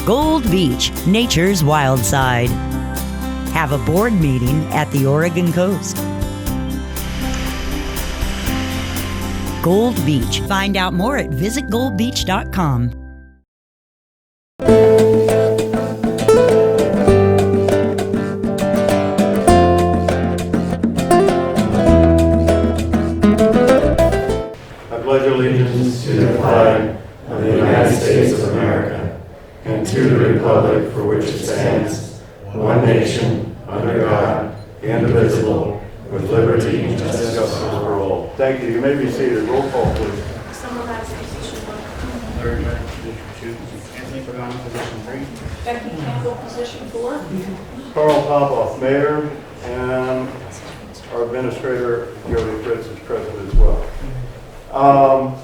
Gold Beach, nature's wild side. Have a board meeting at the Oregon coast. Gold Beach. Find out more at visitgoldbeach.com. I pledge allegiance to the flag of the United States of America and to the republic for which it stands, one nation, under God, indivisible, with liberty and justice for all. Thank you. You may be seated. Roll call, please. Summarizing position 1. Larry Jack, position 2. Anthony Pagano, position 3. Becky Campbell, position 4. Carl Popoff, Mayor, and our Administrator, Jody Fritz, is present as well.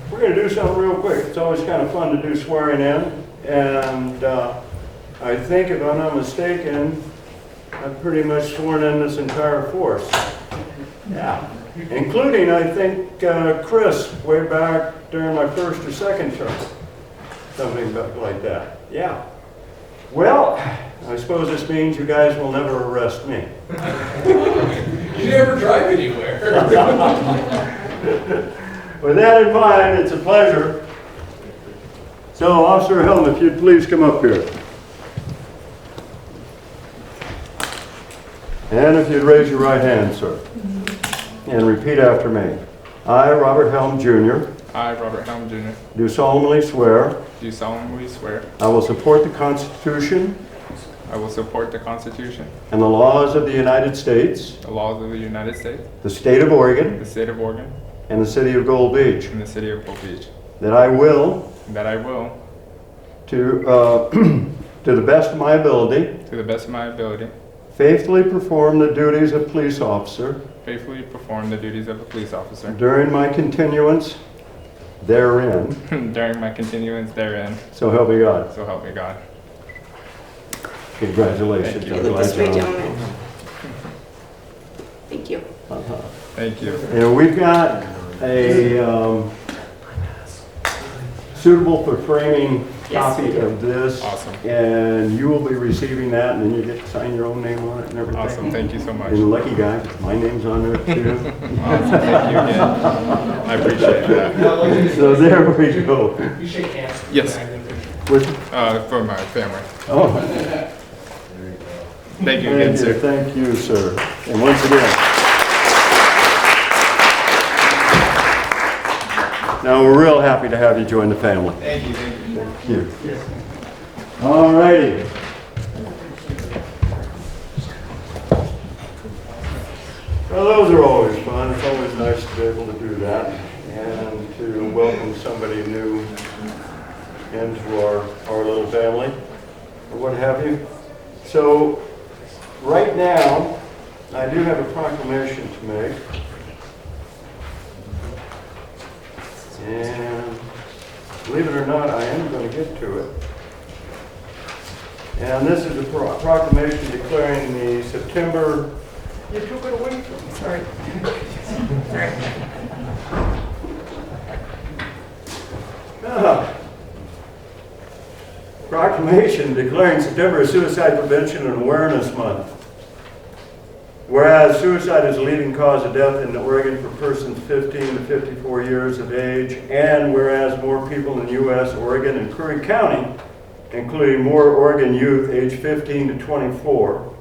We're going to do something real quick. It's always kind of fun to do swearing in, and I think, if I'm not mistaken, I've pretty much sworn in this entire force. Yeah. Including, I think, Chris, way back during my first or second term. Something like that. Yeah. Well, I suppose this means you guys will never arrest me. You never drive anywhere. With that in mind, it's a pleasure. So, Officer Helm, if you'd please come up here. And if you'd raise your right hand, sir, and repeat after me. I, Robert Helm, Jr., I, Robert Helm, Jr., do solemnly swear do solemnly swear I will support the Constitution I will support the Constitution, and the laws of the United States, the laws of the United States, the state of Oregon, the state of Oregon, and the city of Gold Beach, and the city of Gold Beach, that I will, and that I will, to the best of my ability, to the best of my ability, faithfully perform the duties of police officer faithfully perform the duties of a police officer during my continuance therein. during my continuance therein. So help me God. So help me God. Congratulations. Thank you. I'm With glad this great you're on. gentleman. Thank you. Thank you. And we've got a suitable for framing Yes. copy of this. Awesome. And you will be receiving that, and then you get to sign your own name on it and everything. Awesome. Thank you so much. And lucky guy, my name's on there too. Awesome. Thank you again. I appreciate that. So there we go. You shake hands. Yes. With, For my family. oh, Thank you again, sir. Thank you, sir. And once again. Now, we're real happy to have you join the family. Thank you. Thank you. Thank you. All righty. Well, those are always fun. It's always nice to be able to do that and to welcome somebody new into our little family or what have you. So right now, I do have a proclamation to make. And believe it or not, I am going to get to it. And this is a proclamation declaring the September... You took it away from me. Sorry. Proclamation declaring September Suicide Prevention and Awareness Month. Whereas suicide is the leading cause of death in Oregon for persons 15 to 54 years of age, and whereas more people in the U.S., Oregon, and Curry County, including more Oregon youth aged 15 to 24,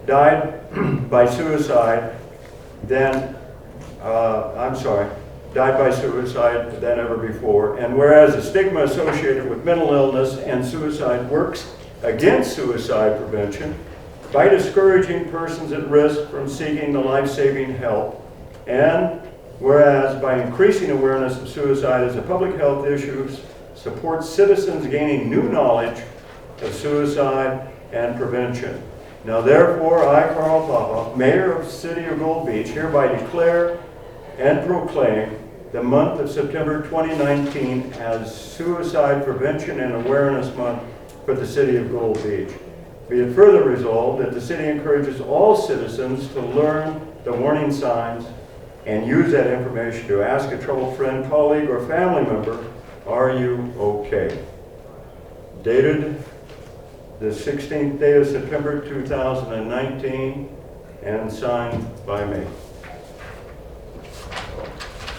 died by suicide than ever before, and whereas the stigma associated with mental illness and suicide works against suicide prevention by discouraging persons at risk from seeking the life-saving help, and whereas by increasing awareness of suicide as a public health issue supports citizens gaining new knowledge of suicide and prevention. Now therefore, I, Carl Papa, Mayor of the City of Gold Beach, hereby declare and proclaim the month of September 2019 as Suicide Prevention and Awareness Month for the City of Gold Beach. Be it further resolved that the city encourages all citizens to learn the warning signs and use that information to ask a troubled friend, colleague, or family member, are you okay? dated the 16th day of September 2019 and signed by me.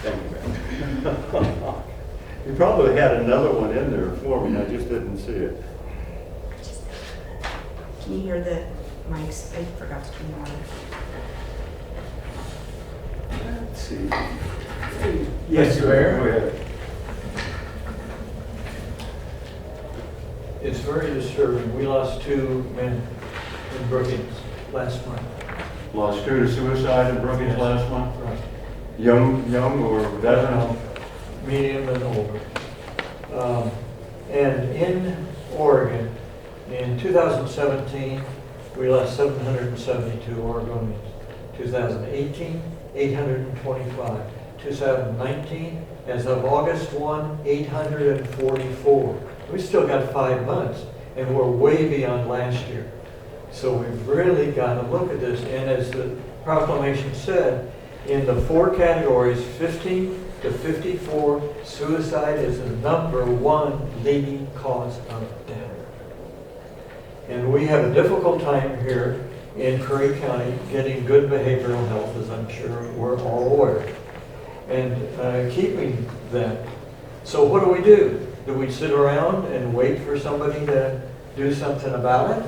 Thank you, man. You probably had another one in there for me, I just didn't see it. Can you hear the mics? I forgot to turn them on. Let's see. Yes, Go Mayor. ahead. It's very disturbing. We lost 2 men in Brookings last month. Lost 2 to suicide in Brookings Yes. last month? Right. Young or veteran? Medium and older. And in Oregon, in 2017, we lost 772 Oregonians. 2018, 825. 2019, as of August 1, 844. We still got 5 months, and we're way beyond last year. So we've really got to look at this. And as the proclamation said, in the 4 categories, 15 to 54, suicide is the #1 leading cause of death. And we have a difficult time here in Curry County getting good behavioral health, as I'm sure we're all aware, and keeping that. So what do? Do we sit around and wait for somebody to do something about it?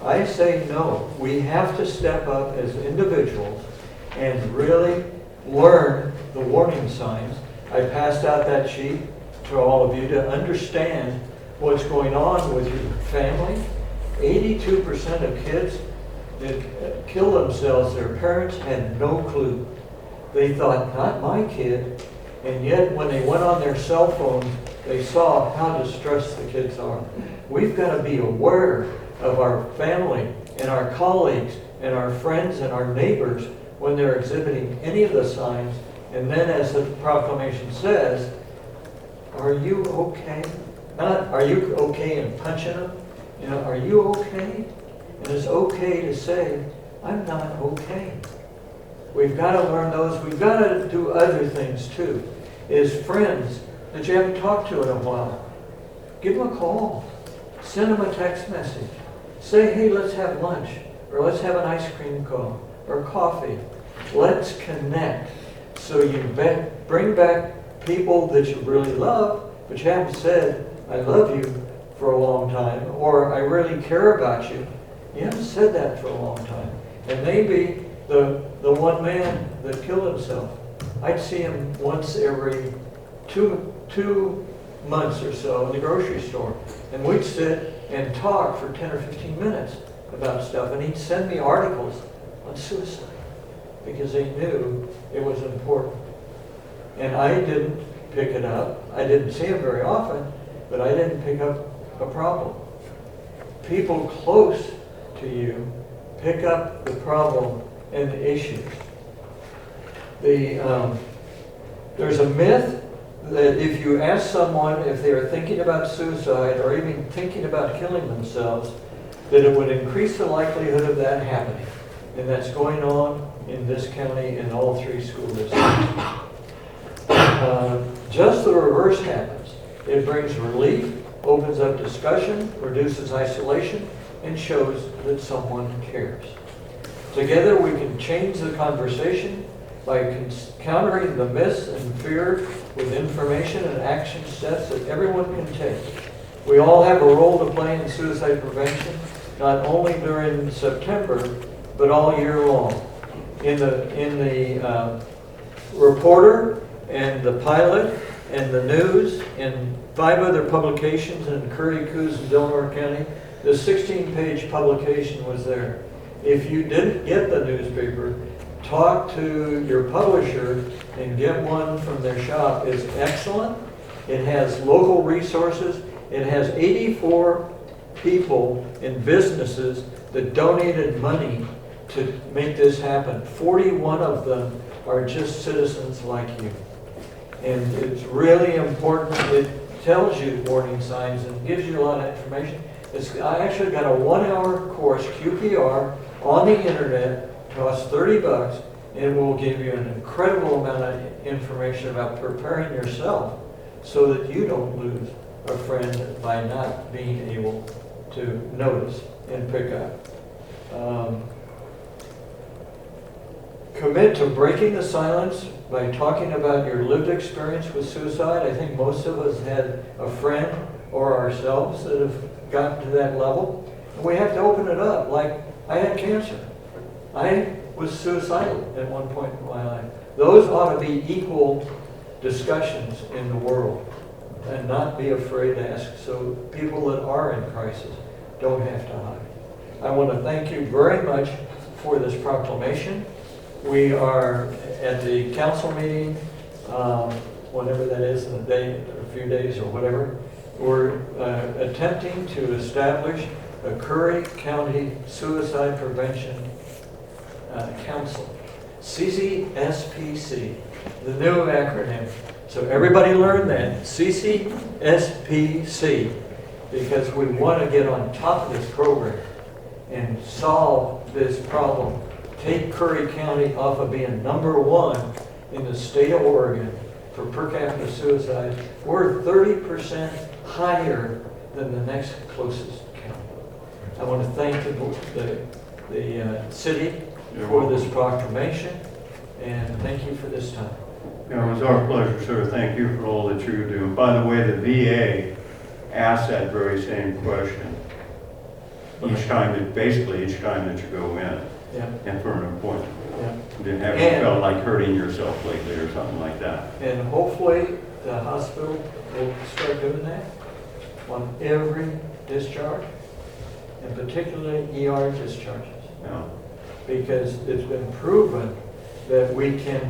I say no. We have to step up as individuals and really learn the warning signs. I passed out that sheet to all of you to understand what's going on with your family. 82% of kids that kill themselves, their parents had no clue. They thought, not my kid. And yet when they went on their cell phones, they saw how distressed the kids are. We've got to be aware of our family and our colleagues and our friends and our neighbors when they're exhibiting any of the signs. And then, as the proclamation says, are you okay? Not, are you okay in punching them? You know, are you okay? And it's okay to say, I'm not okay. We've got to learn those. We've got to do other things too. Is friends that you haven't talked to in a while, give them a call. Send them a text message. Say, hey, let's have lunch, or let's have an ice cream cone, or coffee. Let's connect. So you bring back people that you really love, but you haven't said, I love you for a long time, or I really care about you. You haven't said that for a long time. And maybe the one man that killed himself, I'd see him once every two months or so in the grocery store. And we'd sit and talk for 10 or 15 minutes about stuff. And he'd send me articles on suicide because he knew it was important. And I didn't pick it up. I didn't see him very often, but I didn't pick up a problem. People close to you pick up the problem and the issues. There's a myth that if you ask someone if they are thinking about suicide or even thinking about killing themselves, that it would increase the likelihood of that happening. And that's going on in this county in all 3 school districts. Just the reverse happens. It brings relief, opens up discussion, reduces isolation, and shows that someone cares. Together we can change the conversation by countering the myths and fear with information and action steps that everyone can take. We all have a role to play in suicide prevention, not only during September, but all year long. In the Reporter and the Pilot and the News and 5 other publications in Curry, Coos, and Delaware County, the 16-page publication was there. If you didn't get the newspaper, talk to your publisher and get one from their shop. It's excellent. It has local resources. It has 84 people and businesses that donated money to make this happen. 41 of them are just citizens like you. And it's really important. It tells you warning signs and gives you a lot of information. I actually got a 1-hour course, QPR, on the internet. Costs $30, and will give you an incredible amount of information about preparing yourself so that you don't lose a friend by not being able to notice and pick up. Commit to breaking the silence by talking about your lived experience with suicide. I think most of us had a friend or ourselves that have gotten to that level. And we have to open it up. Like, I had cancer. I was suicidal at one point in my life. Those ought to be equal discussions in the world and not be afraid to ask, so people that are in crisis don't have to hide. I want to thank you very much for this proclamation. We are at the council meeting, whenever that is, in a day, a few days or whatever. We're attempting to establish a Curry County Suicide Prevention Council, CCSPC, the new acronym. So everybody learn that, CCSPC, because we want to get on top of this program and solve this problem. Take Curry County off of being #1 in the state of Oregon for per capita suicide. We're 30% higher than the next closest county. I want to thank the city for this proclamation, and thank you for this time. It was our pleasure, sir. Thank you for all that you do. By the way, the VA asked that very same question each time that you go in. Yeah. And for an appointment. Yeah. Have you felt like hurting yourself lately or something like that? And hopefully the hospital will start doing that on every discharge, and particularly ER discharges. Yeah. Because it's been proven that we can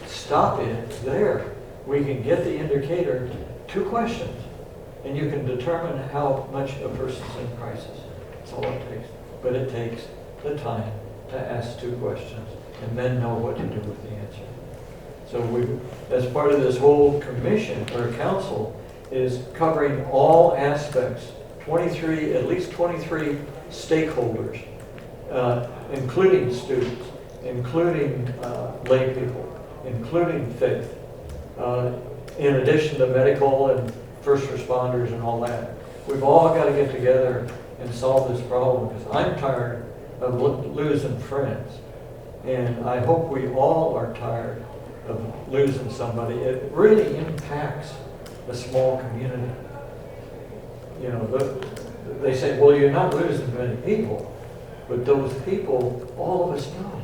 stop it there. We can get the indicator, 2 questions, and you can determine how much a person's in crisis. That's all it takes. But it takes the time to ask 2 questions and then know what to do with the answer. So we, as part of this whole commission or council, is covering all aspects, at least 23 stakeholders, including students, including lay people, including faith, in addition to medical and first responders and all that. We've all got to get together and solve this problem, because I'm tired of losing friends. And I hope we all are tired of losing somebody. It really impacts a small community. You know, they say, well, you're not losing many people, but those people, all of us know,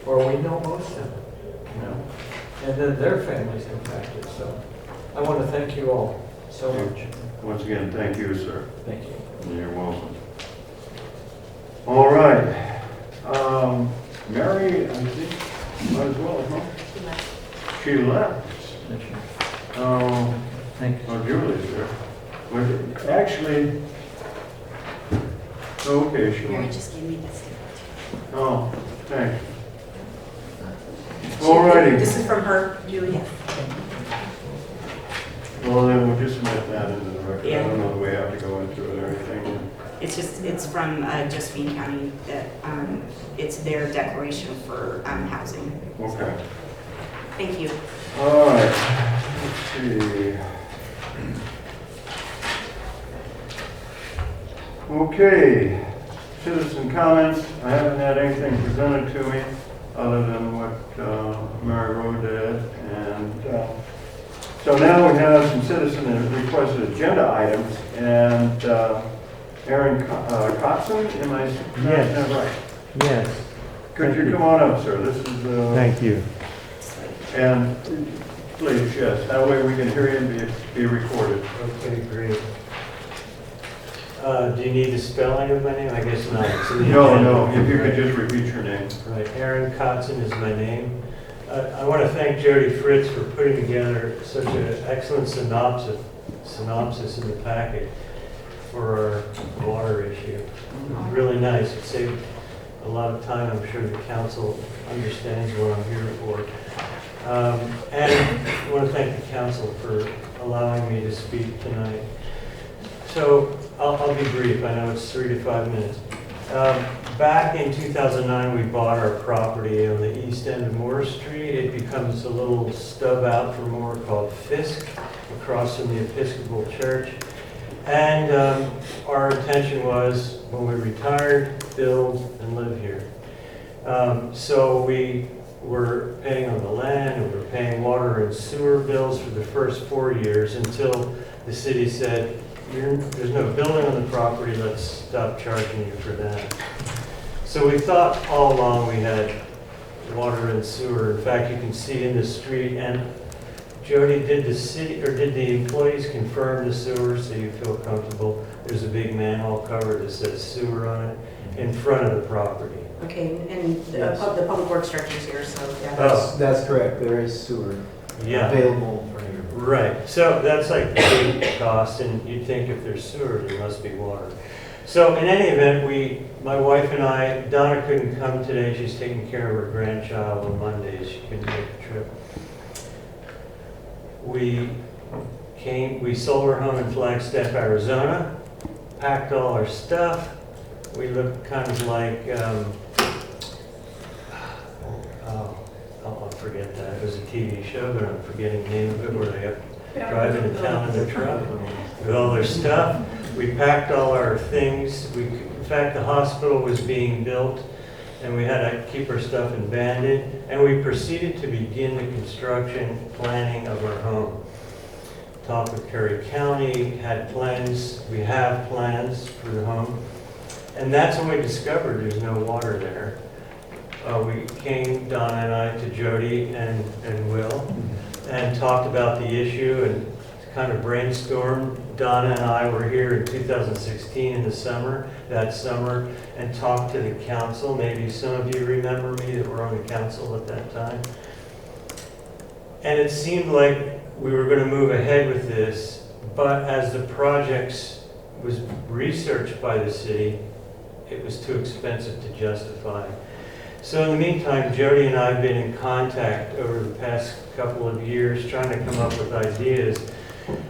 or we know most of them, you know, and then their families impacted. So I want to thank you all so much. Once again, thank you, sir. Thank you. You're welcome. All right. Mary, I think, might as well, huh? She left. Thank you. Oh, Julie's there. But actually, okay, she Mary went. just gave me this. Oh, thanks. All righty. This is from her, Julia. Well, then we'll just submit that into the record. Yeah. I don't know that we have to go into it or anything. It's from Josephine County, that it's their declaration for housing. Okay. Thank you. All right. Let's see. Okay. Citizen comments. I haven't had anything presented to me other than what Mary Rowe did. And so now we have some citizen requested agenda items. And Aaron Kotson, am I saying that right? Yes. Could you come on up, sir? This is Thank you. And please, yes, that way we can hear you and be recorded. Okay, great. Do you need the spelling of my name? I guess not. It's in the No, agenda. no, if you could just repeat your name. Right, Aaron Kotson is my name. I want to thank Jody Fritz for putting together such an excellent synopsis in the packet for our water issue. Really nice. It saved a lot of time. I'm sure the council understands what I'm here for. And I want to thank the council for allowing me to speak tonight. So I'll be brief. I know it's 3 to 5 minutes. Back in 2009, we bought our property on the east end of Moore Street. It becomes a little stub out for Moore called Fisk. across from the Episcopal Church. And our intention was, when we retired, build and live here. So we were paying on the land, and we were paying water and sewer bills for the first 4 years until the city said, there's no building on the property, let's stop charging you for that. So we thought all along we had water and sewer. In fact, you can see in the street, and Jody, did the employees confirm the sewer so you feel comfortable? There's a big manhole cover that says sewer on it in front of the property. Okay, and Yes. the public works director's here, so yeah. That's correct, there is sewer Yeah. available for you. Right, so that's like the big cost, and you'd think if there's sewer, there must be water. So in any event, my wife and I, Donna couldn't come today, she's taking care of her grandchild on Mondays, she couldn't make the trip. We sold our home in Flagstaff, Arizona, packed all our stuff. We looked kind of like, I'll forget that. It was a TV show, but I'm forgetting the name of it, where they got driving to town in their truck with all their stuff. We packed all our things. In fact, the hospital was being built, and we had to keep our stuff in Bandit, and we proceeded to begin the construction planning of our home. Talked with Curry County, had plans, we have plans for the home, and that's when we discovered there's no water there. We came, Donna and I, to Jody and Will, and talked about the issue and kind of brainstormed. Donna and I were here in 2016 in the summer, and talked to the council. Maybe some of you remember me that were on the council at that time. And it seemed like we were going to move ahead with this, but as the projects was researched by the city, it was too expensive to justify. So in the meantime, Jody and I have been in contact over the past couple of years trying to come up with ideas.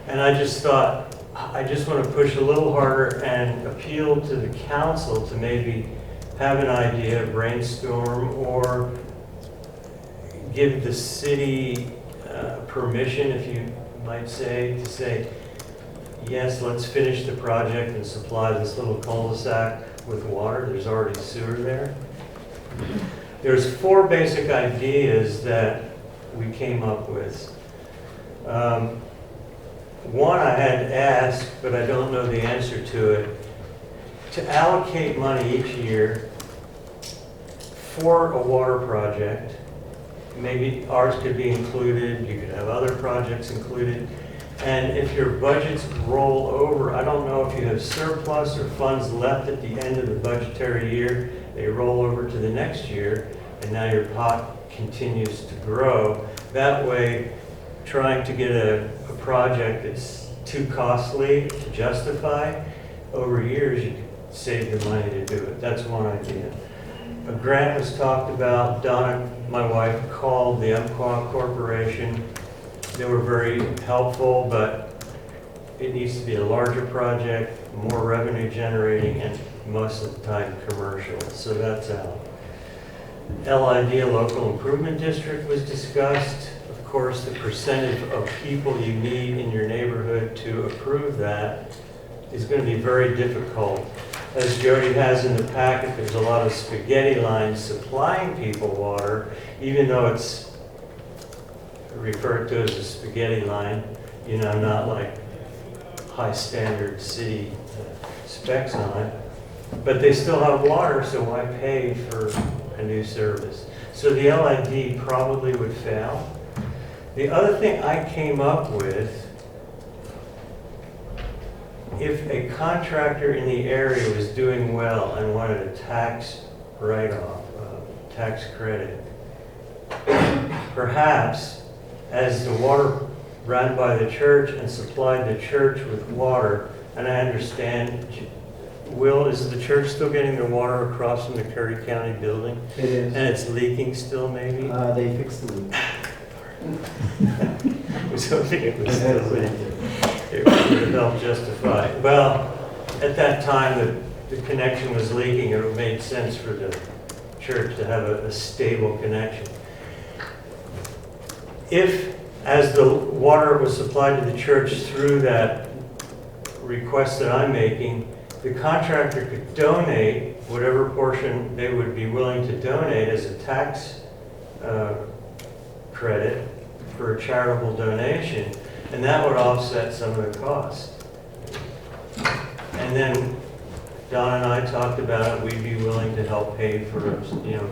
And I just thought, I just want to push a little harder and appeal to the council to maybe have an idea, brainstorm, or give the city permission, if you might say, to say, yes, let's finish the project and supply this little cul-de-sac with water. There's already sewer there. There's 4 basic ideas that we came up with. One I had asked, but I don't know the answer to it, to allocate money each year for a water project. Maybe ours could be included, you could have other projects included. And if your budgets roll over, I don't know if you have surplus or funds left at the end of the budgetary year, they roll over to the next year, and now your pot continues to grow. That way, trying to get a project that's too costly to justify, over years you could save the money to do it. That's one idea. A grant was talked about. Donna, my wife, called the MQuA Corporation. They were very helpful, but it needs to be a larger project, more revenue generating, and most of the time commercial. So that's out. LID, a local improvement district, was discussed. Of course, the percentage of people you need in your neighborhood to approve that is going to be very difficult. As Jody has in the packet, there's a lot of spaghetti lines supplying people water, even though it's referred to as a spaghetti line, you know, not like high standard city specs on it. But they still have water, so why pay for a new service? So the LID probably would fail. The other thing I came up with, if a contractor in the area was doing well and wanted a tax write-off, tax credit, perhaps as the water ran by the church and supplied the church with water, and I understand, Will, is the church still getting their water across from the Curry County building? It is. And it's leaking still, maybe? They fixed the leak. I was hoping it was still leaking. It would have helped justify. Well, at that time, the connection was leaking, and it made sense for the church to have a stable connection. If as the water was supplied to the church through that request that I'm making, the contractor could donate whatever portion they would be willing to donate as a tax credit for a charitable donation, and that would offset some of the cost. And then Don and I talked about it, we'd be willing to help pay for,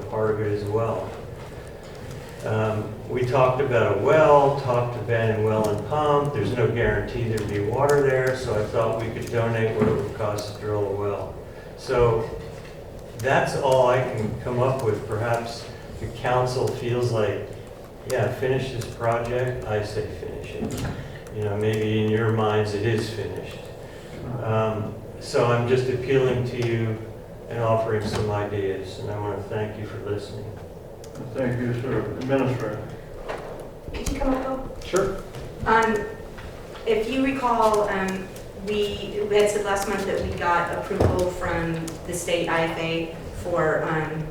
part of it as well. We talked about a well, talked to Ben and Well and Pump. There's no guarantee there'd be water there, so I thought we could donate what it would cost to drill a well. So that's all I can come up with. Perhaps the council feels like, yeah, finish this project. I say finish it. Maybe in your minds it is finished. So I'm just appealing to you and offering some ideas, and I want to thank you for listening. Thank you, sir. Administrator. Could you come up, Bill? Sure. If you recall, we had said last month that we got approval from the state IFA for, I'm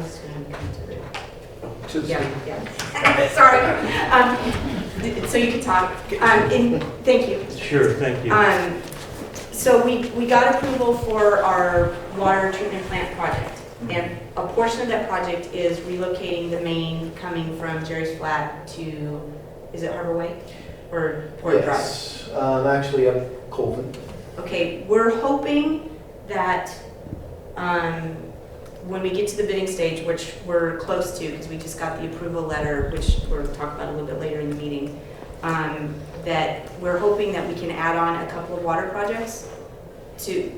just going to come to it. Yeah. Sorry. So you can talk. Thank you. Sure, thank you. So we got approval for our water treatment plant project. And a portion of that project is relocating the main coming from Jerry's Flat to, is it Harbor Way or Port Drive? Yes, actually up Colvin. Okay, we're hoping that when we get to the bidding stage, which we're close to because we just got the approval letter, which we'll talk about a little bit later in the meeting, that we're hoping that we can add on a couple of water projects to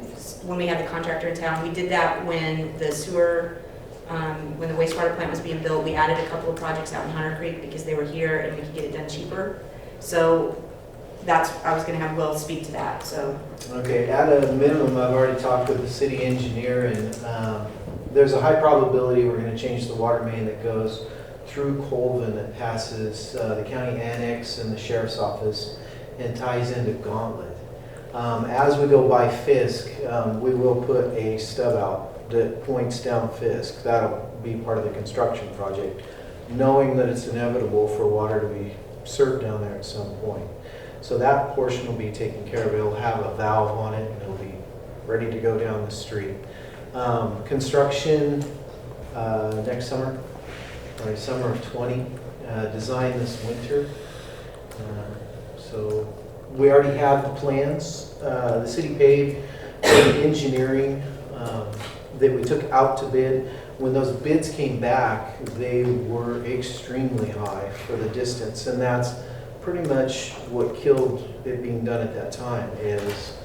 when we have the contractor in town. We did that when the sewer, when the wastewater plant was being built. We added a couple of projects out in Hunter Creek because they were here and we could get it done cheaper. So that's, I was going to have Will speak to that. So Okay, at a minimum, I've already talked with the city engineer, and there's a high probability we're going to change the water main that goes through Colvin that passes the county annex and the sheriff's office and ties into Gauntlet. As we go by Fisk, we will put a stub out that points down Fisk. That'll be part of the construction project, knowing that it's inevitable for water to be served down there at some point. So that portion will be taken care of. It'll have a valve on it and it'll be ready to go down the street. Construction next summer, or summer of 20, design this winter. So we already have the plans. The city paid for the engineering that we took out to bid. When those bids came back, they were extremely high for the distance, and that's pretty much what killed it being done at that time. Is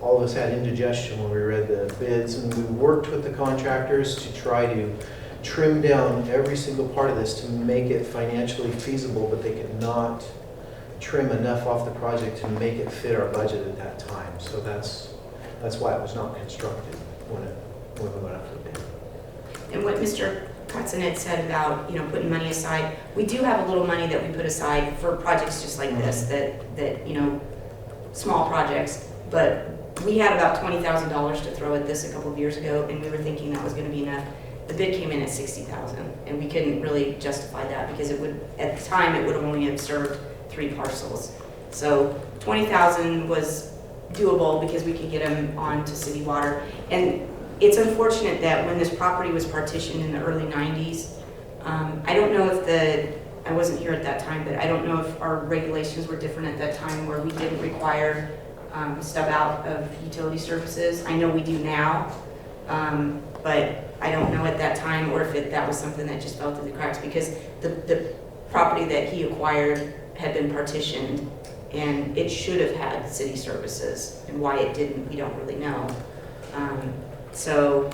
all of us had indigestion when we read the bids, and we worked with the contractors to try to trim down every single part of this to make it financially feasible, but they could not trim enough off the project to make it fit our budget at that time. So that's why it was not constructed when we went up for bid. and what Mr. Kotzen had said about, putting money aside, we do have a little money that we put aside for projects just like this, that small projects, but we had about $20,000 to throw at this a couple of years ago, and we were thinking that was going to be enough. The bid came in at $60,000, and we couldn't really justify that because it would, at the time, it would only have served 3 parcels. So $20,000 was doable because we could get them onto city water. And it's unfortunate that when this property was partitioned in the early 90s, I don't know if I wasn't here at that time, but I don't know if our regulations were different at that time where we didn't require stub out of utility services. I know we do now, but I don't know at that time or if that was something that just fell through the cracks because the property that he acquired had been partitioned and it should have had city services, and why it didn't, we don't really know. So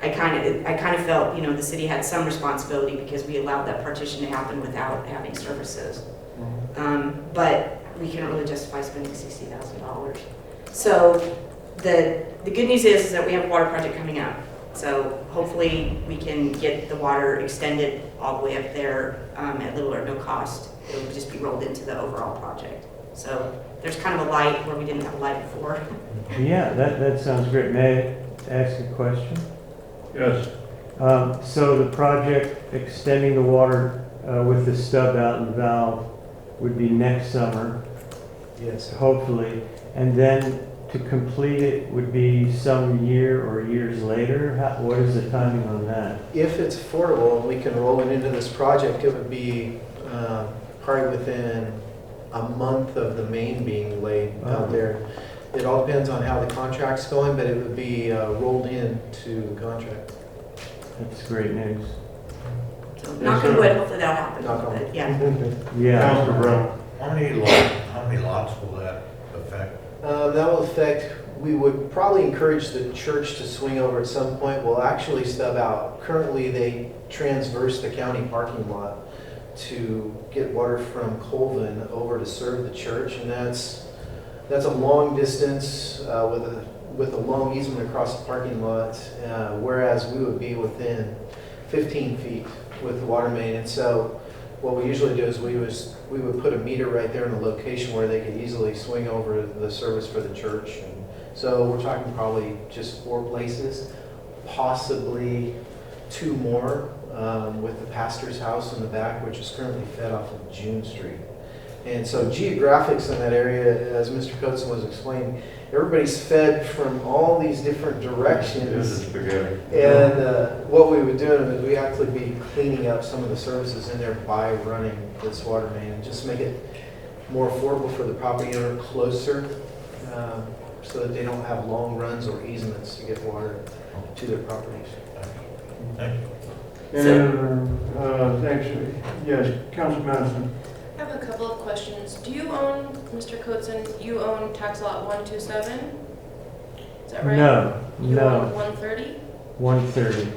I kind of felt, the city had some responsibility because we allowed that partition to happen without having services. But we couldn't really justify spending $60,000. So the good news is that we have a water project coming up. So hopefully we can get the water extended all the way up there at little or no cost. It would just be rolled into the overall project. So there's kind of a light where we didn't have a light before. Yeah, that sounds great. May I ask a question? Yes. So the project extending the water with the stub out and valve would be next summer, Yes. hopefully. And then to complete it would be some year or years later? What is the timing on that? If it's affordable and we can roll it into this project, it would be probably within a month of the main being laid out there. It all depends on how the contract's going, but it would be rolled into the contract. That's great news. So knock on wood, hopefully that'll happen. Knock on wood. But, yeah. Yeah. Councilor Brown. How many lots will that affect? That will affect, we would probably encourage the church to swing over at some point. We'll actually stub out. Currently, they transverse the county parking lot to get water from Colvin over to serve the church, and that's a long distance with a long easement across the parking lot, whereas we would be within 15 feet with the water main. And so what we usually do is we would put a meter right there in a location where they could easily swing over the service for the church. And so we're talking probably just 4 places, possibly 2 more, with the pastor's house in the back, which is currently fed off of June Street. And so geographics in that area, as Mr. Coates was explaining, everybody's fed from all these different directions. This is spaghetti. And what we would do is we actually be cleaning up some of the services in there by running this water main and just make it more affordable for the property owner, closer, so that they don't have long runs or easements to get water to their properties. Thank you. And, thanks. Yes, Councilor Madison. I have a couple of questions. Do you own, Mr. Coatson, you own tax lot 127? Is that right? No, You no. own 130? 130.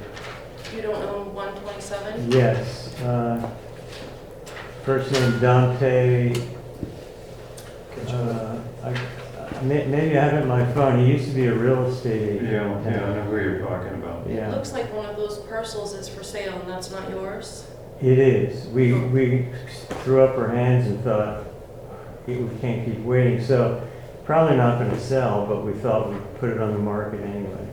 You don't own 127? Yes. First name Dante. Maybe I have it on my phone. He used to be a real estate agent. Yeah, I know who you're talking about. It Yeah, looks like one of those parcels is for sale and that's not yours. it is. We threw up our hands and thought, we can't keep waiting. So probably not going to sell, but we thought we'd put it on the market anyway.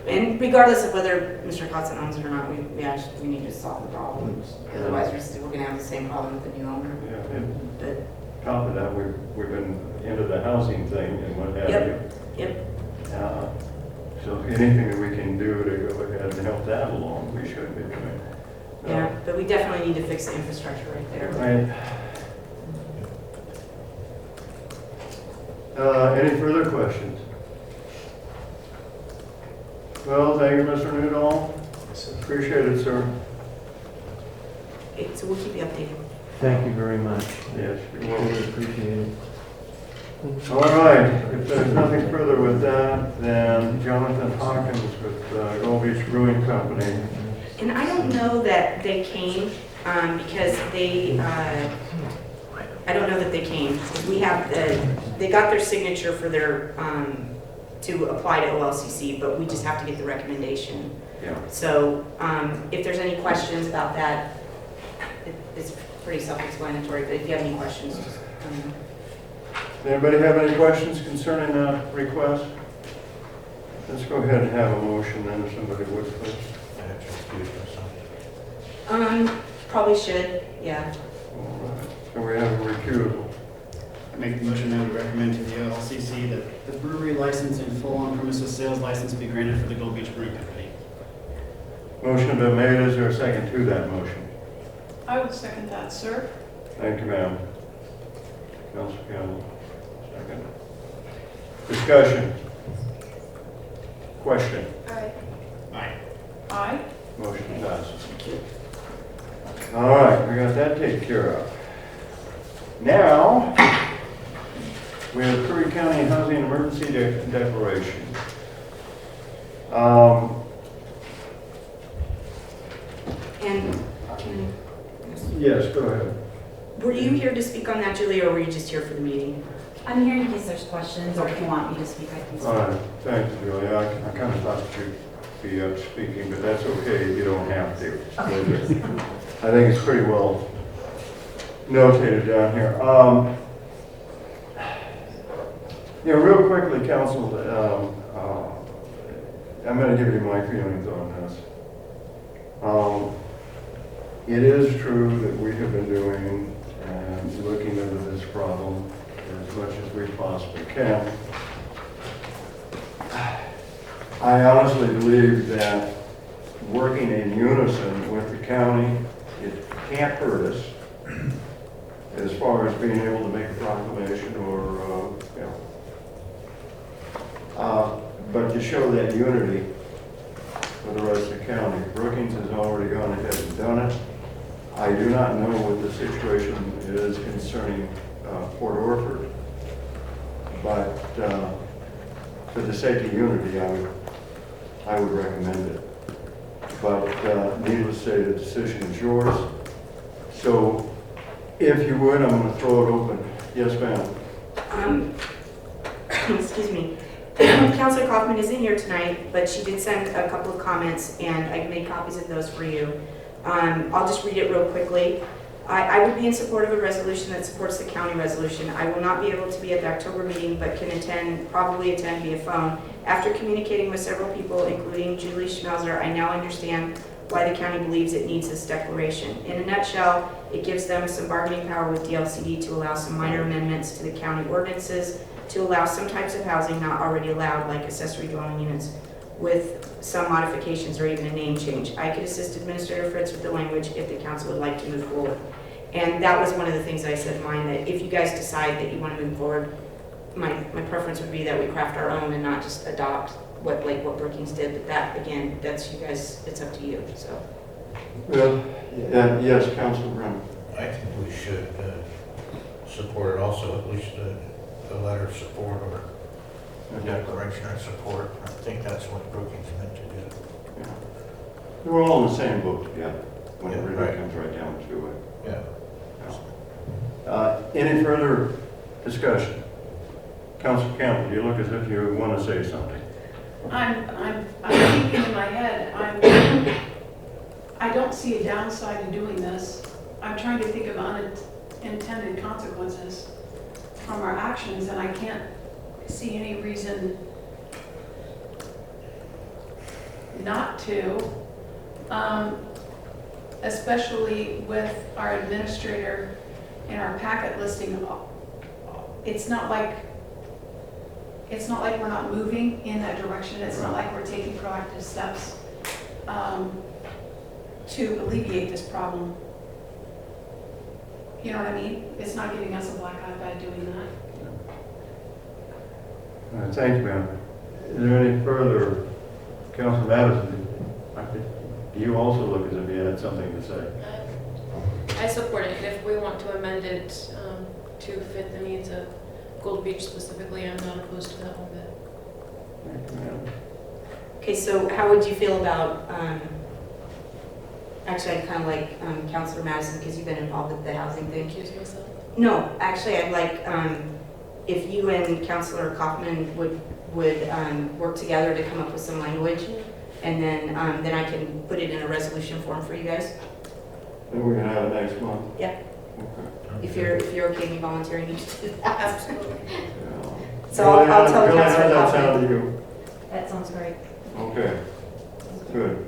And regardless of whether Mr. Kotzen owns it or not, we need to solve the problem. Otherwise, we're going to have the same problem with the new owner. Yeah, and But, top of that, we've been into the housing thing and what have Yep. you. yep. So anything that we can do to go ahead and help that along, we should be doing. Yeah, but we definitely need to fix the infrastructure right there. Right. Any further questions? Well, thank you, Mr. Newdall. Appreciate it, sir. Okay, so we'll keep you updated. Thank you very much. Yes, you're Really welcome. appreciate it. All right, if there's nothing further with that, then Jonathan Hawkins with Gold Beach Brewing Company. And I don't know that they came, because they, I don't know that they came. We have, they got their signature for their, to apply to OLCC, but we just have to get the recommendation. Yeah. So, if there's any questions about that, it's pretty self-explanatory, but if you have any questions, just, Anybody have any questions concerning that request? Let's go ahead and have a motion then, if somebody would, please. I have to excuse myself. probably should, yeah. All right, so we have a recusal. I make the motion that we recommend to the LCC that the brewery license and full on-premises sales license be granted for the Gold Beach Brewing Company. Motion been made, is there a second to that motion? I would second that, sir. Thank you, ma'am. Councilor Campbell, second. Discussion. Question. Aye. Aye. Aye. Motion passes. All right, we got that taken care of. Now, we have Curry County Housing Emergency Declaration. And, can, Yes, go ahead. were you here to speak on that, Julie, or were you just here for the meeting? I'm here in case there's questions, or if you want me to speak, I can speak. All right, thank you, Julie. I kind of thought you'd be up speaking, but that's okay, you don't have to. I think it's pretty well notated down here. Real quickly, council, I'm going to give you my feelings on this. It is true that we have been doing and looking into this problem as much as we possibly can. I honestly believe that working in unison with the county, it can't hurt us as far as being able to make a proclamation or, but to show that unity with the rest of the county. Brookings has already gone ahead and done it. I do not know what the situation is concerning Port Orford, but for the sake of unity, I would recommend it. But needless to say, the decision is yours. So if you would, I'm going to throw it open. Yes, ma'am. Excuse me. Councilor Kaufman isn't here tonight, but she did send a couple of comments, and I made copies of those for you. I'll just read it real quickly. I would be in support of a resolution that supports the county resolution. I will not be able to be at the October meeting, but can probably attend via phone. After communicating with several people, including Julie Schmelzer, I now understand why the county believes it needs this declaration. In a nutshell, it gives them some bargaining power with DLCD to allow some minor amendments to the county ordinances to allow some types of housing not already allowed, like accessory dwelling units, with some modifications or even a name change. I could assist Administrator Fritz with the language if the council would like to move forward. And that was one of the things I said in mine, that if you guys decide that you want to move forward, my preference would be that we craft our own and not just adopt what Brookings did. But that, again, that's you guys, it's up to you, so. Well, yes, Councilor Brown. I think we should support it also, at least a letter of support or a declaration of support. I think that's what Brookings meant to do. Yeah. We're all in the same boat together when it Yeah, really right. comes right down to it. Yeah. Any further discussion? Councilor Campbell, you look as if you want to say something. I'm thinking in my head, I don't see a downside to doing this. I'm trying to think of unintended consequences from our actions, and I can't see any reason not to, especially with our administrator in our packet listing. It's not like we're not moving in that direction. It's not like we're taking proactive steps to alleviate this problem. You know what I mean? It's not giving us a black eye by doing that. Thank you, ma'am. Is there any further? Councilor Madison, you also look as if you had something to say. I support it, and if we want to amend it to fit the needs of Gold Beach specifically, I'm not opposed to that one bit. Thank you, ma'am. Okay, so how would you feel about, actually I'd kind of like Councilor Madison, because you've been involved with the housing thing. Accuse myself? No, actually I'd like, if you and Councilor Kaufman would work together to come up with some language, and then I can put it in a resolution form for you guys. Then we're gonna have it next month. Yeah. Okay. If you're okay me volunteering you to do that. Absolutely. Yeah. So I'll tell Julie, Councilor how does that sound Kaufman. to you? That sounds great. Okay. Good.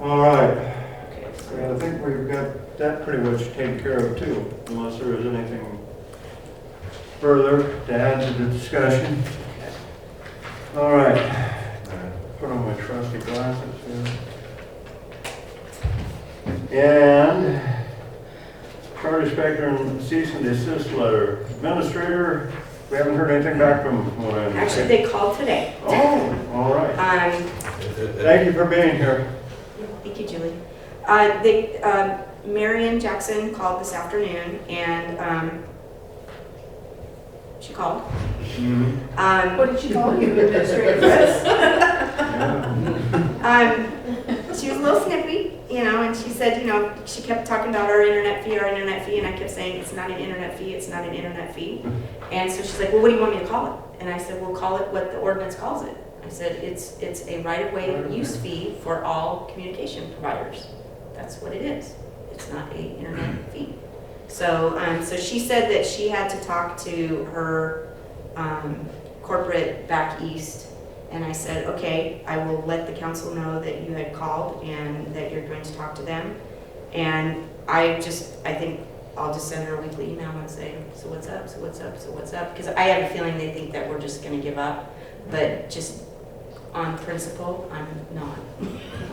All right. I think we've got that pretty much taken care of too, unless there is anything further to add to the discussion. All right. Put on my trusty glasses here. And Charter Spectrum cease and desist letter. Administrator, we haven't heard anything back from what I understand. Actually, they called today. Oh, all right. Thank you for being here. Thank you, Julie. Marion Jackson called this afternoon, and she called. Mm-hmm. What did she call you? Administrator Fritz. She was a little snippy, and she said, she kept talking about our internet fee, and I kept saying, it's not an internet fee, it's not an internet fee. And so she's like, well, what do you want me to call it? And I said, we'll call it what the ordinance calls it. I said, it's a right-of-way use fee for all communication providers. That's what it is. It's not an internet fee. So, so she said that she had to talk to her corporate back east, And I said, okay, I will let the council know that you had called and that you're going to talk to them. And I think I'll just send her a weekly email and say, so what's up, so what's up, so what's up? Because I have a feeling they think that we're just gonna give up, but just on principle, I'm not.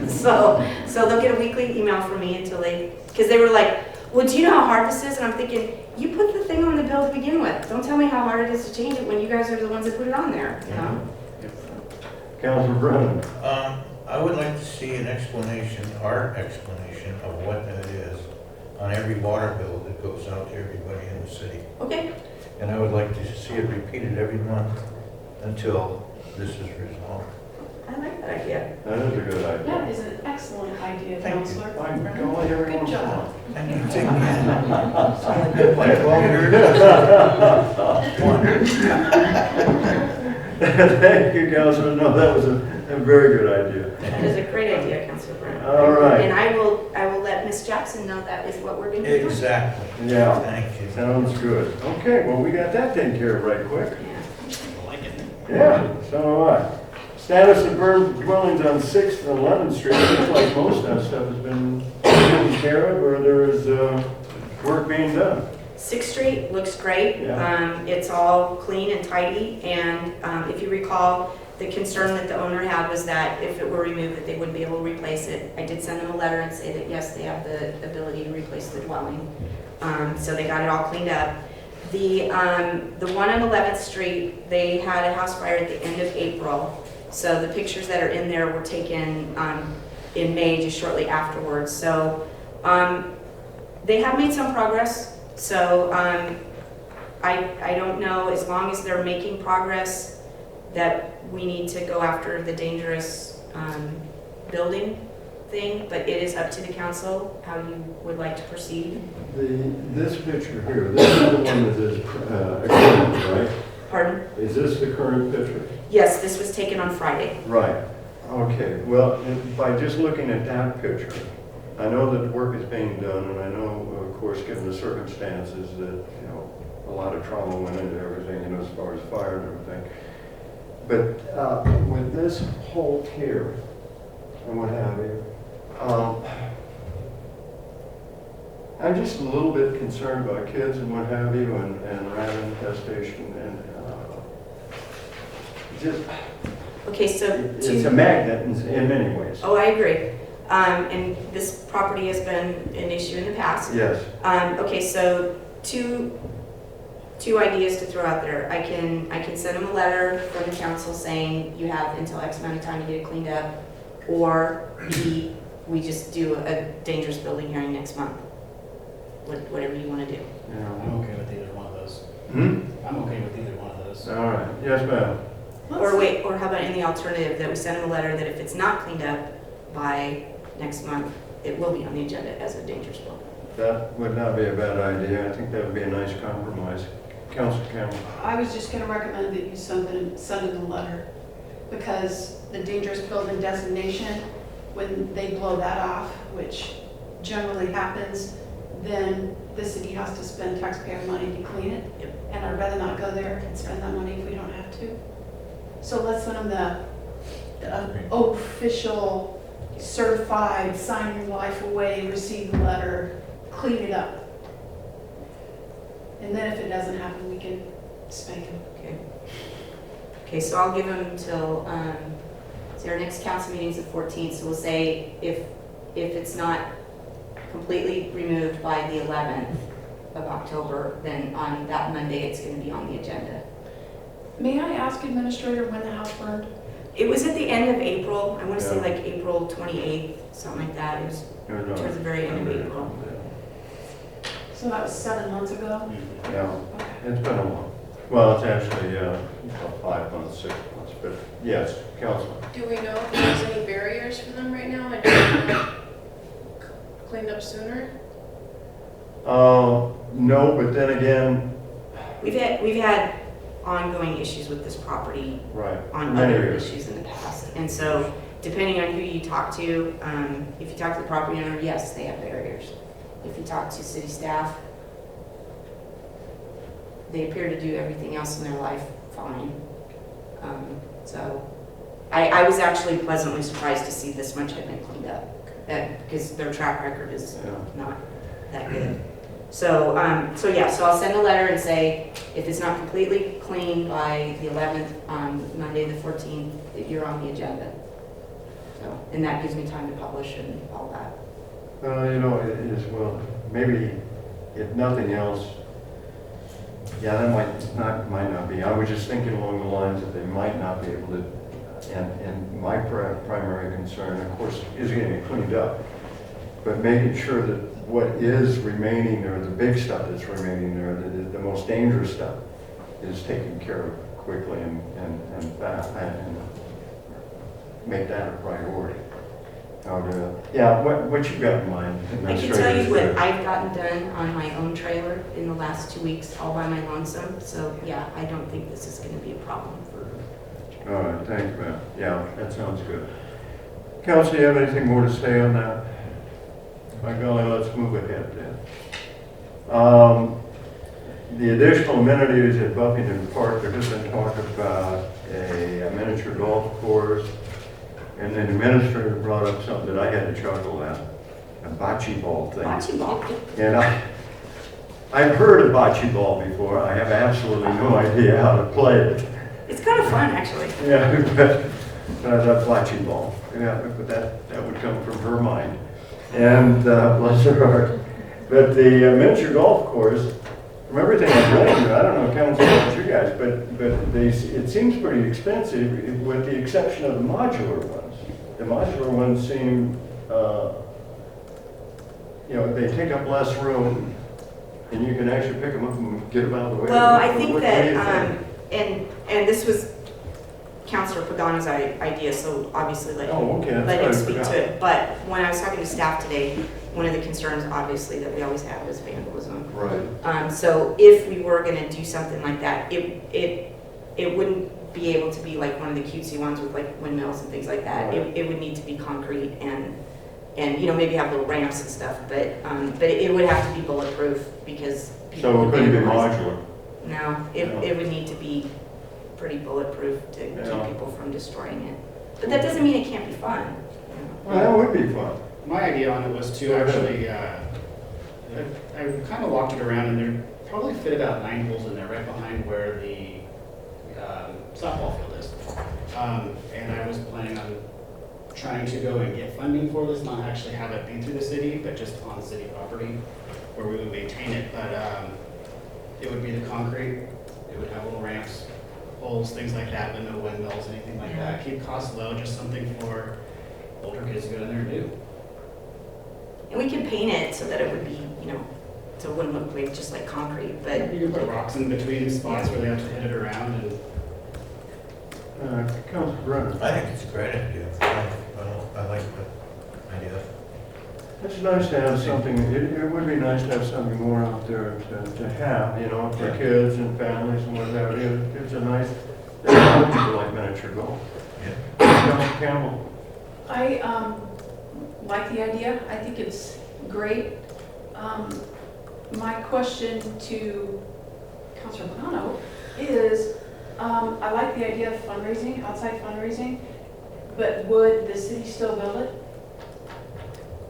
So they'll get a weekly email from me until because they were like, well, do you know how hard this is? And I'm thinking, you put the thing on the bill to begin with. Don't tell me how hard it is to change it when you guys are the ones that put it on there, you know? Councilor Brennan. I would like to see an explanation, our explanation of what that is on every water bill that goes out to everybody in the city. Okay. And I would like to see it repeated every month until this is resolved. I like that idea. That is a good idea. That is an excellent idea, Thank you. Counselor. I'm going every Good once in a job. while. And you take Thank you, Councilor. No, that was a very good idea. That is a great idea, Councilor Brown. All right. And I will let Ms. Jackson know that is what we're going to be doing. Exactly. Yeah. Thank you. Sounds good. Okay, well, we got that taken care of right quick. Yeah. I like it. Yeah, so do I. Status of burned dwellings on 6th and 11th Street. Looks like most of that stuff has been taken care of, or there is work being done. 6th Street looks great. Yeah. It's all clean and tidy, and if you recall, the concern that the owner had was that if it were removed, that they wouldn't be able to replace it. I did send them a letter and say that yes, they have the ability to replace the dwelling. So they got it all cleaned up. The one on 11th Street, they had a house fire at the end of April. So the pictures that are in there were taken in May, just shortly afterwards. So they have made some progress. So I don't know, as long as they're making progress, that we need to go after the dangerous building thing, but it is up to the council how you would like to proceed. This picture here, this is the one that is current, right? Pardon? Is this the current picture? Yes, this was taken on Friday. Right. Okay. Well, by just looking at that picture, I know that work is being done, and I know, of course, given the circumstances, that a lot of trauma went into everything, as far as fire and everything. But with this hole here and what have you, I'm just a little bit concerned about kids and what have you, and rat infestation, and just Okay, so it's a magnet in many ways. Oh, I agree. And this property has been an issue in the past. Yes. Okay, so two ideas to throw out there. I can send them a letter from the council saying you have until X amount of time to get it cleaned up, or B, we just do a dangerous building hearing next month. Whatever you want to do. Yeah. I'm okay with either one of those. I'm okay with either one of those. All right. Yes, ma'am. Or how about in the alternative that we send them a letter that if it's not cleaned up by next month, it will be on the agenda as a dangerous building. That would not be a bad idea. I think that would be a nice compromise. Councilor Campbell. I was just gonna recommend that you send them a letter, because the dangerous building designation, when they blow that off, which generally happens, then the city has to spend taxpayer money to clean it. Yep. And I'd rather not go there and spend that money if we don't have to. So let's send them the official, certified, sign your life away, receive the letter, clean it up. And then if it doesn't happen, we can spank them. Okay, so I'll give them till, so our next council meeting is the 14th, so we'll say if it's not completely removed by the 11th of October, then on that Monday, it's going to be on the agenda. May I ask, Administrator, when the house burned? It was at the end of April. I want to say Yeah. like April 28th, something like that. It was towards the very end of April. So that was 7 months ago? Yeah, Okay. it's been a while. Well, it's actually about 5 months, 6 months, but yes, Councilor. Do we know if there's any barriers for them right now and can they cleaned up sooner? No, but then again, We've had ongoing issues with this property right. on many other years. issues in the past. And so depending on who you talk to, if you talk to the property owner, yes, they have barriers. If you talk to city staff, they appear to do everything else in their life fine. So I was actually pleasantly surprised to see this much had been cleaned up, because their track record is not that good. So, so I'll send a letter and say, if it's not completely clean by the 11th, Monday the 14th, that you're on the agenda. So, and that gives me time to publish and all that. You know, it is, well, maybe if nothing else, yeah, that might not be. I was just thinking along the lines that they might not be able to, and my primary concern, of course, is getting it cleaned up, but making sure that what is remaining there, the big stuff that's remaining there, the most dangerous stuff, is taken care of quickly and make that a priority. Yeah, what you got in mind? I can tell you what I've gotten done on my own trailer in the last 2 weeks, all by my lonesome. So yeah, I don't think this is going to be a problem for. All right, thank you, Matt. Yeah, that sounds good. Council, you have anything more to say on that? By golly, let's move ahead then. The additional amenities at Buffington Park, there has been talk about a miniature golf course, and then the administrator brought up something that I had to chuckle at, a bocce ball thing. Bocce ball? And I've heard of bocce ball before. I have absolutely no idea how to play it. It's kind of fun, actually. Yeah, but I thought bocce ball. Yeah, but that would come from her mind. And bless her heart. But the miniature golf course, from everything I've read, I don't know, council, about you guys, but it seems pretty expensive, with the exception of the modular ones. The modular ones seem, they take up less room, and you can actually pick them up and get them out of the way. Well, I think that, and this was Councilor Pagano's idea, so obviously let him speak to it. But when I was talking to staff today, one of the concerns, obviously, that we always have is vandalism. Right. So if we were going to do something like that, it wouldn't be able to be like one of the cutesy ones with like windmills and things like that. Right. It would need to be concrete and maybe have little ramps and stuff. But it would have to be bulletproof because people So it would couldn't be vandalize it. modular. No, it would need to be pretty bulletproof to keep people from destroying it. But that doesn't mean it can't be fun. Well, that would be fun. My idea on it was to actually, I kind of walked it around, and there probably fit about 9 holes in there, right behind where the softball field is. And I was planning on trying to go and get funding for this, not actually have it be through the city, but just on city property where we would maintain it. But it would be the concrete, it would have little ramps, holes, things like that, but no windmills, anything like that. Keep costs low, just something for older kids to go in there and do. And we can paint it so that it would be, so it wouldn't look like just like concrete, but. You can put rocks in between spots where they have to hit it around and. Councilor Brennan. I think it's a great idea. I like the idea. It's nice to have something, it would be nice to have something more out there to have, for kids and families and what have you. It's a nice, people like miniature golf. Yeah. Councilor Campbell. I like the idea. I think it's great. My question to Councilor Pagano is, I like the idea of fundraising, outside fundraising, but would the city still build it?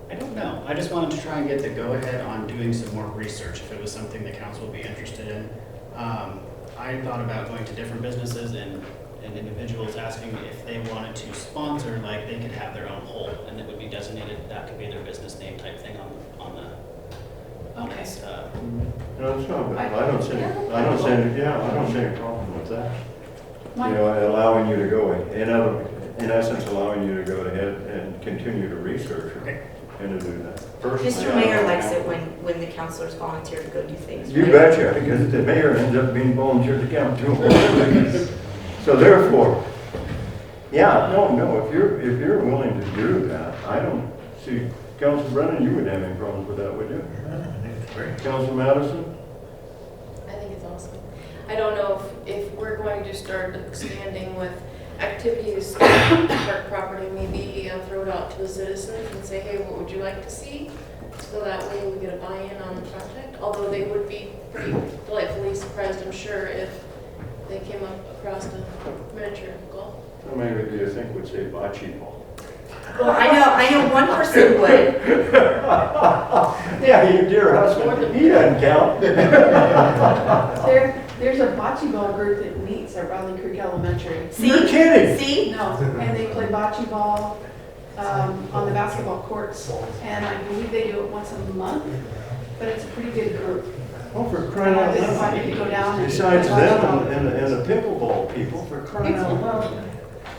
I don't know. I just wanted to try and get the go-ahead on doing some more research if it was something the council would be interested in. I thought about going to different businesses and individuals asking if they wanted to sponsor, like they could have their own hole and it would be designated, that could be their business name type thing on the Okay. No, it's not bad. I don't see any problem with that. Allowing you to go, in essence, allowing you to go ahead and continue to research and to do that. Personally, Mr. Mayor likes it when the councilors volunteer to go do things. You betcha, because the mayor ends up being volunteered to count too. So therefore, if you're willing to do that, I don't see, Councilor Brennan, you wouldn't have any problems with that, would you? I think it's great. Councilor Madison? I think it's awesome. I don't know if we're going to start expanding with activities on park property, maybe throw it out to the citizens and say, hey, what would you like to see? So that way we get a buy-in on the project, although they would be pretty delightfully surprised, I'm sure, if they came up across the miniature golf. Or maybe do you think would say bocce ball? Well, I know one person would. Yeah, your dear husband, he doesn't count. There's a bocce ball group that meets at Riley Creek Elementary. You're kidding. See? No, and they play bocce ball on the basketball courts, and I believe they do it once a month, but it's a pretty good group. Oh, for crying And out I've been loud. invited to go down and. Besides play bocce ball. them and the pickleball people, for crying out loud.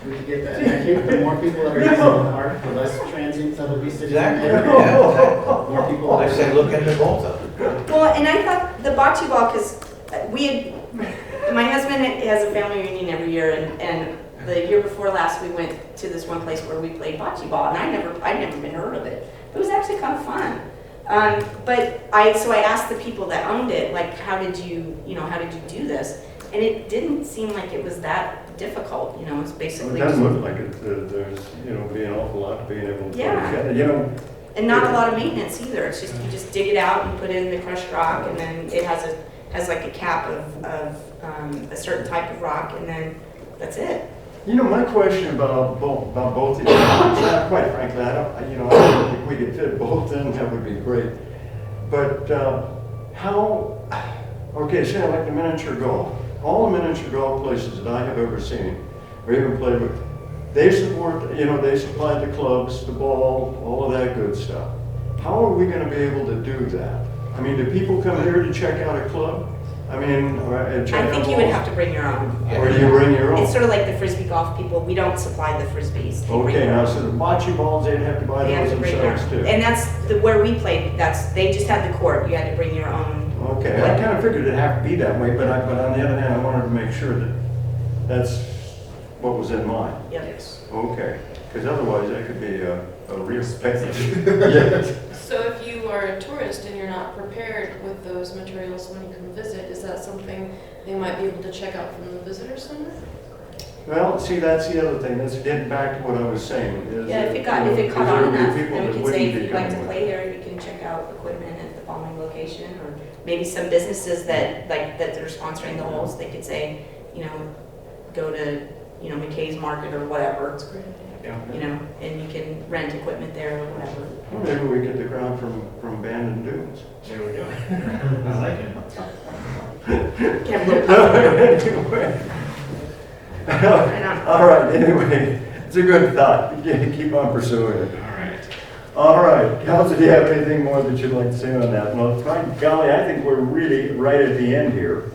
We could get that. And I think the more people that are using the park, the less transients that'll be sitting Exactly. there. Yeah, exactly. More people. I say look into both of them. Well, and I thought the bocce ball, because my husband has a family reunion every year, and the year before last, we went to this one place where we played bocce ball, and I'd never been heard of it. It was actually kind of fun. So I asked the people that owned it, like, how did you do this? And it didn't seem like it was that difficult, it's It basically. doesn't look like it, there's, be an awful lot to being able to Yeah. play together, And not a lot of maintenance either. It's just, you just dig it out and put it in the crushed rock, and then it has like a cap of a certain type of rock, and then that's it. My question about both of you, quite frankly, I don't think we could fit both in, that would be great. But say I like the miniature golf. All the miniature golf places that I have ever seen, or even played with, they support, they supply the clubs, the ball, all of that good stuff. How are we gonna be able to do that? I mean, do people come here to check out a club? I mean, and check I out think you would balls? have to bring your own. Or do you bring your own? It's sort of like the frisbee golf people. We don't supply the frisbees. They bring Okay, their now, own. so the bocce balls, they'd have to buy They have those to bring their themselves own. too. And that's where we played. They just had the court. You had to bring your own. Okay, I kind of figured it'd have to be that way, but on the other hand, I wanted to make sure that that's what was in mind. Yep. Okay, because otherwise that could be a real spectacle. So if you are a tourist and you're not prepared with those materials when you come visit, is that something they might be able to check out from the visitor center? Well, see, that's the other thing, that's getting back to what I was saying. Is Yeah, that, if it caught on there would be enough, people then we that could wouldn't say if be you'd like to coming play there, you can check out equipment at the following location, or maybe some businesses that are sponsoring the holes, they could say, go to, McKay's Market or whatever, That's a great idea. Yeah. and you can rent equipment there or whatever. Well, maybe we get the crowd from Bandon Dunes. There we go. I like it. Have a little Anyway. All right, anyway, it's a good thought. Keep on pursuing it. All right. All right, Council, do you have anything more that you'd like to say on that? Well, by golly, I think we're really right at the end here.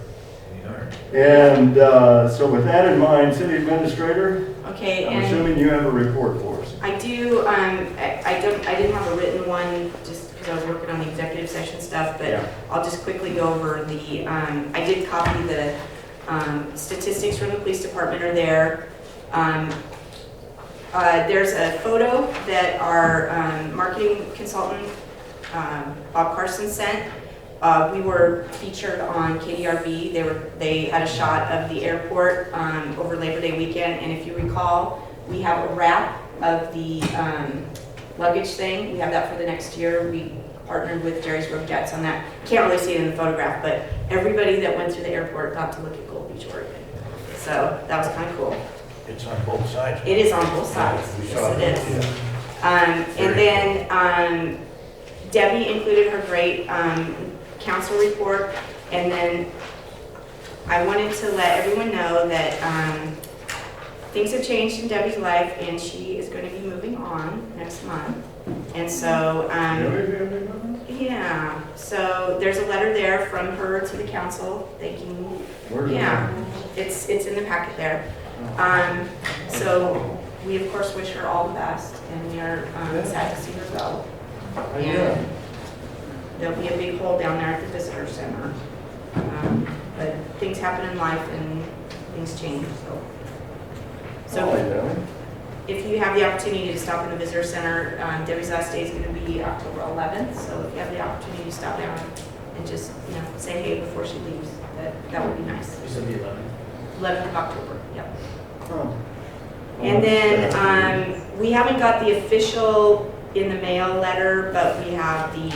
And so with that in mind, City Administrator, Okay, I'm and assuming you have a report for us. I do, I didn't have a written one just because I was working on the executive session stuff, but Yeah. I'll just quickly go over I did copy the statistics from the police department are there. There's a photo that our marketing consultant, Bob Carson, sent. We were featured on KDRB. They had a shot of the airport over Labor Day weekend, and if you recall, we have a wrap of the luggage thing. We have that for the next year. We partnered with Jerry's Road Jets on that. Can't really see it in the photograph, but everybody that went through the airport got to look at Gold Beach, Oregon. So that was kind of cool. It's on both sides. It is on both sides. We saw Yes, it is. And then Debbie included her great council report, and then I wanted to let everyone know that things have changed in Debbie's life, and she is going to be moving on next month. And so, yeah, so there's a letter there from her to the council thanking. Yeah, it's in the packet there. So we of course wish her all the best, and we are sad to see her go. And there'll be a big hole down there at the visitor center. But things happen in life and things change, so if you have the opportunity to stop in the visitor center, Debbie's last day is going to be October 11th, so if you have the opportunity to stop down and just, say hey before she leaves, that would be nice. You said the 11th? 11th of October, yep. And then we haven't got the official in the mail letter, but we have the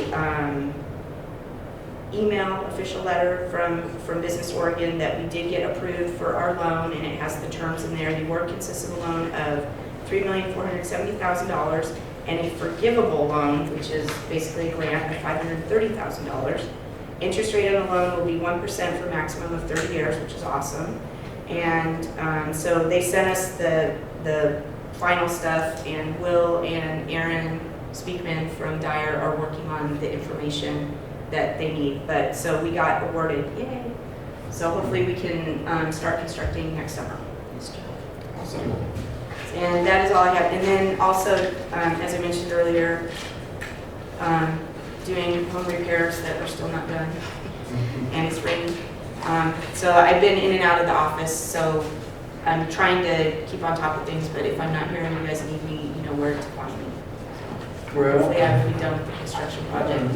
email official letter from Business Oregon that we did get approved for our loan, and it has the terms in there. The award consists of a loan of $3,470,000 and a forgivable loan, which is basically a grant of $530,000. Interest rate on the loan will be 1% for a maximum of 30 years, which is awesome. And so they sent us the final stuff, and Will and Aaron Speakman from Dyer are working on the information that they need. But so we got awarded, yay! So hopefully we can start constructing next summer. Awesome. And that is all I have. And then also, as I mentioned earlier, doing home repairs that are still not done, and it's raining. So I've been in and out of the office, so I'm trying to keep on top of things, but if I'm not here and you guys need me, you know where to find me. Well, Hopefully I will be done with the construction project. I'm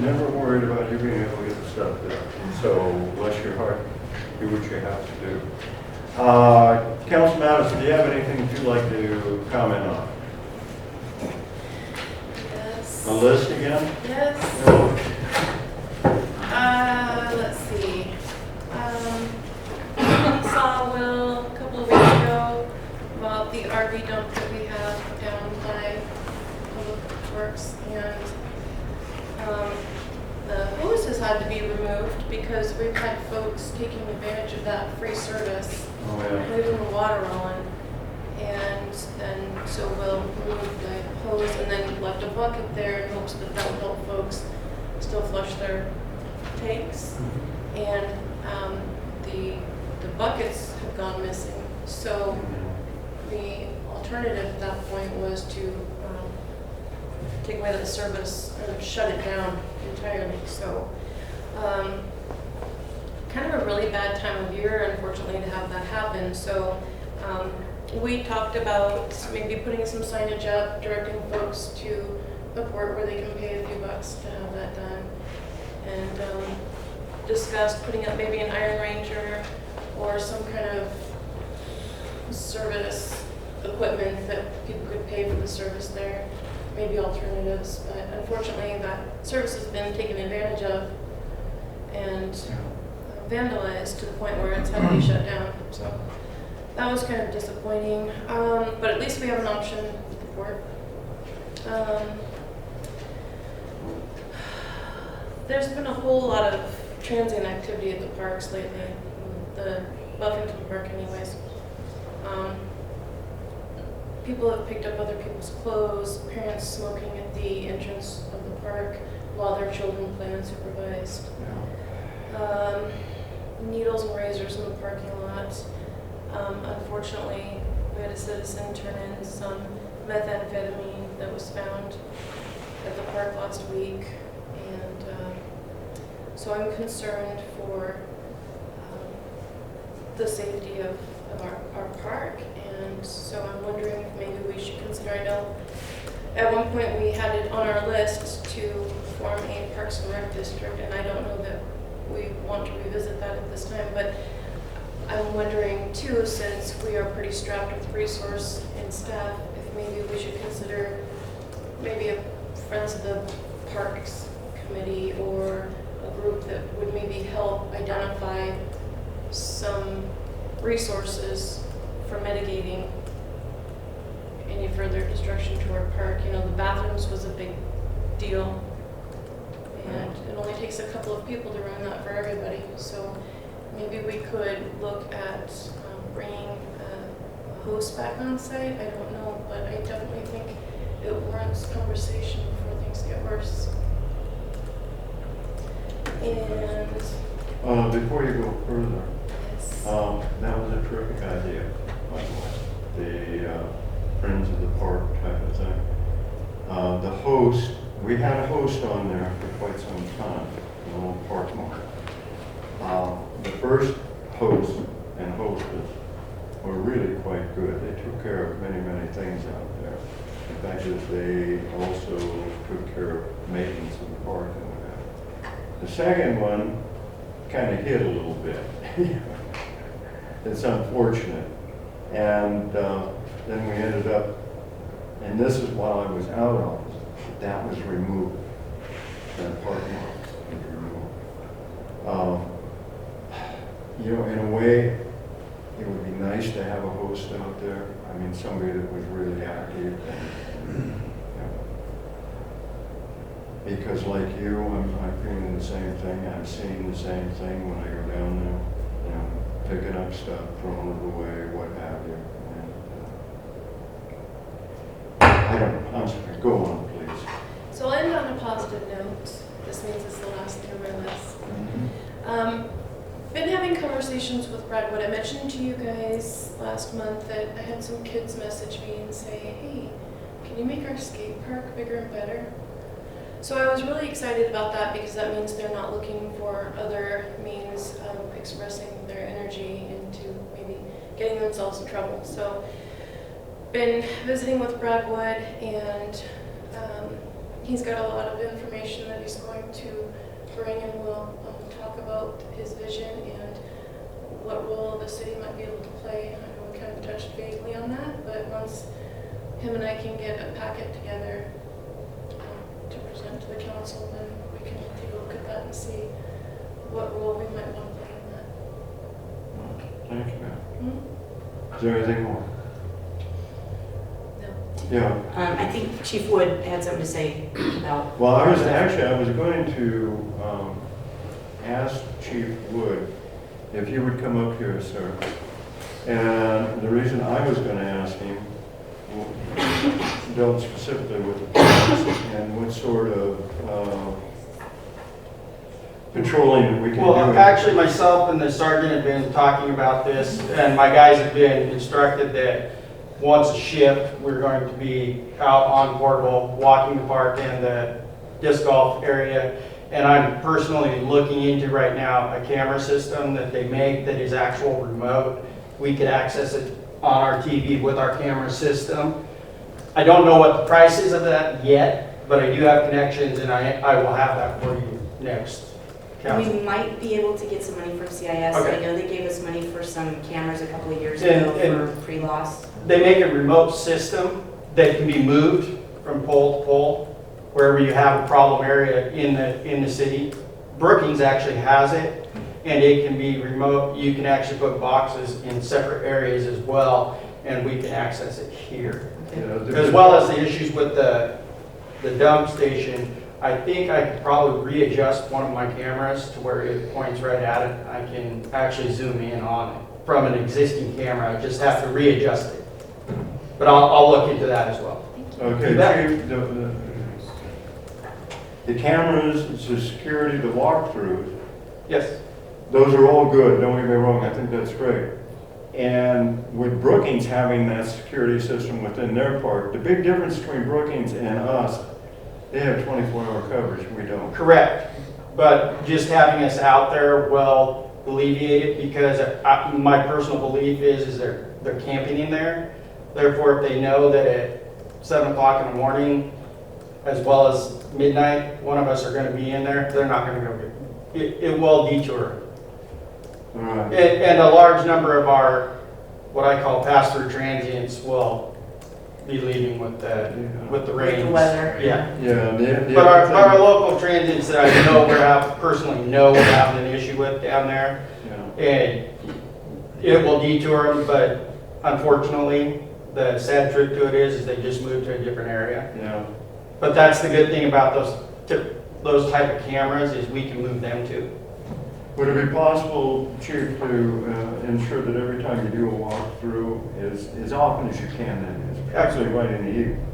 never worried about you being able to get the stuff done. So bless your heart, do what you have to do. Council Madison, do you have anything that you'd like to comment on? Yes. A list again? Yes. No. Let's see. We saw Will a couple of weeks ago about the RV dump that we have down by Public Works, and the hoses had to be removed because we've had folks taking advantage of that free service, Oh, yeah. leaving the water on, and then so Will removed the hose and then left a bucket there in hopes that that would help folks still flush their tanks. And the buckets have gone missing. So the alternative at that point was to take away the service or shut it down entirely. So kind of a really bad time of year, unfortunately, to have that happen. So we talked about maybe putting some signage up, directing folks to a port where they can pay a few bucks to have that done. And discussed putting up maybe an Iron Ranger or some kind of service equipment that people could pay for the service there, maybe alternatives. But unfortunately, that service has been taken advantage of and vandalized to the point where it's had to be shut down. So that was kind of disappointing. But at least we have an option with the port. There's been a whole lot of transient activity at the parks lately, the Buffington Park anyways. People have picked up other people's clothes, parents smoking at the entrance of the park while their children play unsupervised. Needles and razors in the parking lot. Unfortunately, we had a citizen turn in some methamphetamine that was found at the park last week. And so I'm concerned for the safety of our park, and so I'm wondering if maybe we should consider, I know at one point we had it on our list to form a Parks and Rec district, and I don't know that we want to revisit that at this time, but I'm wondering too, since we are pretty strapped with resource and staff, if maybe we should consider maybe a Friends of the Parks committee or a group that would maybe help identify some resources for mitigating any further destruction to our park. You know, the bathrooms was a big deal, and it only takes a couple of people to run that for everybody. So maybe we could look at bringing a host back on site. I don't know, but I definitely think it warrants conversation before things get worse. And Before you go further, yes. that was a terrific idea, by the way. The Friends of the Park type of thing. The host, we had a host on there for quite some time, in the little park market. The first host and hostess were really quite good. They took care of many, many things out there. In fact, they also took care of maintenance of the park and whatever. The second one kind of hit a little bit. It's unfortunate. And then we ended up, and this is while I was out on it, that was removed. That parking lot was removed. You know, in a way, it would be nice to have a host out there. I mean, somebody that was really active. Because like you, I'm feeling the same thing. I'm seeing the same thing when I go down there. You know, picking up stuff, throwing it away, what have you. And, I don't know. I'm sorry. Go on, please. So I'll end on a positive note. This means it's the last thing on my list. Been having conversations with Brad. I mentioned to you guys last month that I had some kids message me and say, hey, can you make our skate park bigger and better? So I was really excited about that because that means they're not looking for other means of expressing their energy into maybe getting themselves in trouble. So been visiting with Brad Wood, and he's got a lot of information that he's going to bring, and we'll talk about his vision and what role the city might be able to play. I know we kind of touched vaguely on that, but once him and I can get a packet together to present to the council, then we can take a look at that and see what role we might want to play in that. Thank you. Hmm? Is there anything more? No. Yeah. I think Chief Wood had something to say about. Well, I was going to ask Chief Wood if he would come up here, sir. And the reason I was going to ask him dealt specifically with the police and what sort of patrolling we can do. Well, actually, myself and the sergeant have been talking about this, and my guys have been instructed that once a shift, we're going to be out on Portable, walking the park and the disc golf area. And I'm personally looking into right now a camera system that they make that is actual remote. We could access it on our TV with our camera system. I don't know what the price is of that yet, but I do have connections, and I will have that for you next council. We might be able to get some money from CIS. Okay. I know they gave us money for some cameras a couple of years And- ago for pre-loss. They make a remote system that can be moved from pole to pole wherever you have a problem area in the city. Brookings actually has it, and it can be remote. You can actually put boxes in separate areas as well, and we can access it here. As well as the issues with the dump station, I think I could probably readjust one of my cameras to where it points right at it. I can actually zoom in on it from an existing camera. I just have to readjust it. But I'll look into that as well. Okay, Chief, the cameras, the security, the walkthroughs, Yes. those are all good, don't get me wrong, I think that's great. And with Brookings having that security system within their park, the big difference between Brookings and us, they have 24-hour coverage, we don't. Correct. But just having us out there will alleviate it, because my personal belief is they're camping in there. Therefore, if they know that at 7 o'clock in the morning, as well as midnight, one of us are going to be in there, they're not going to go get it. It will detour. All right. And a large number of our, what I call pass-through transients, will be leaving with the rains. With the weather. Yeah. Yeah. But our local transients that I know personally know we're having an issue with down there, and it will detour them, but unfortunately, the sad truth to it is they just moved to a different area. Yeah. But that's the good thing about those type of cameras, is we can move them too. Would it be possible, Chief, to ensure that every time you do a walkthrough, as often as you can, then, actually right in the evening,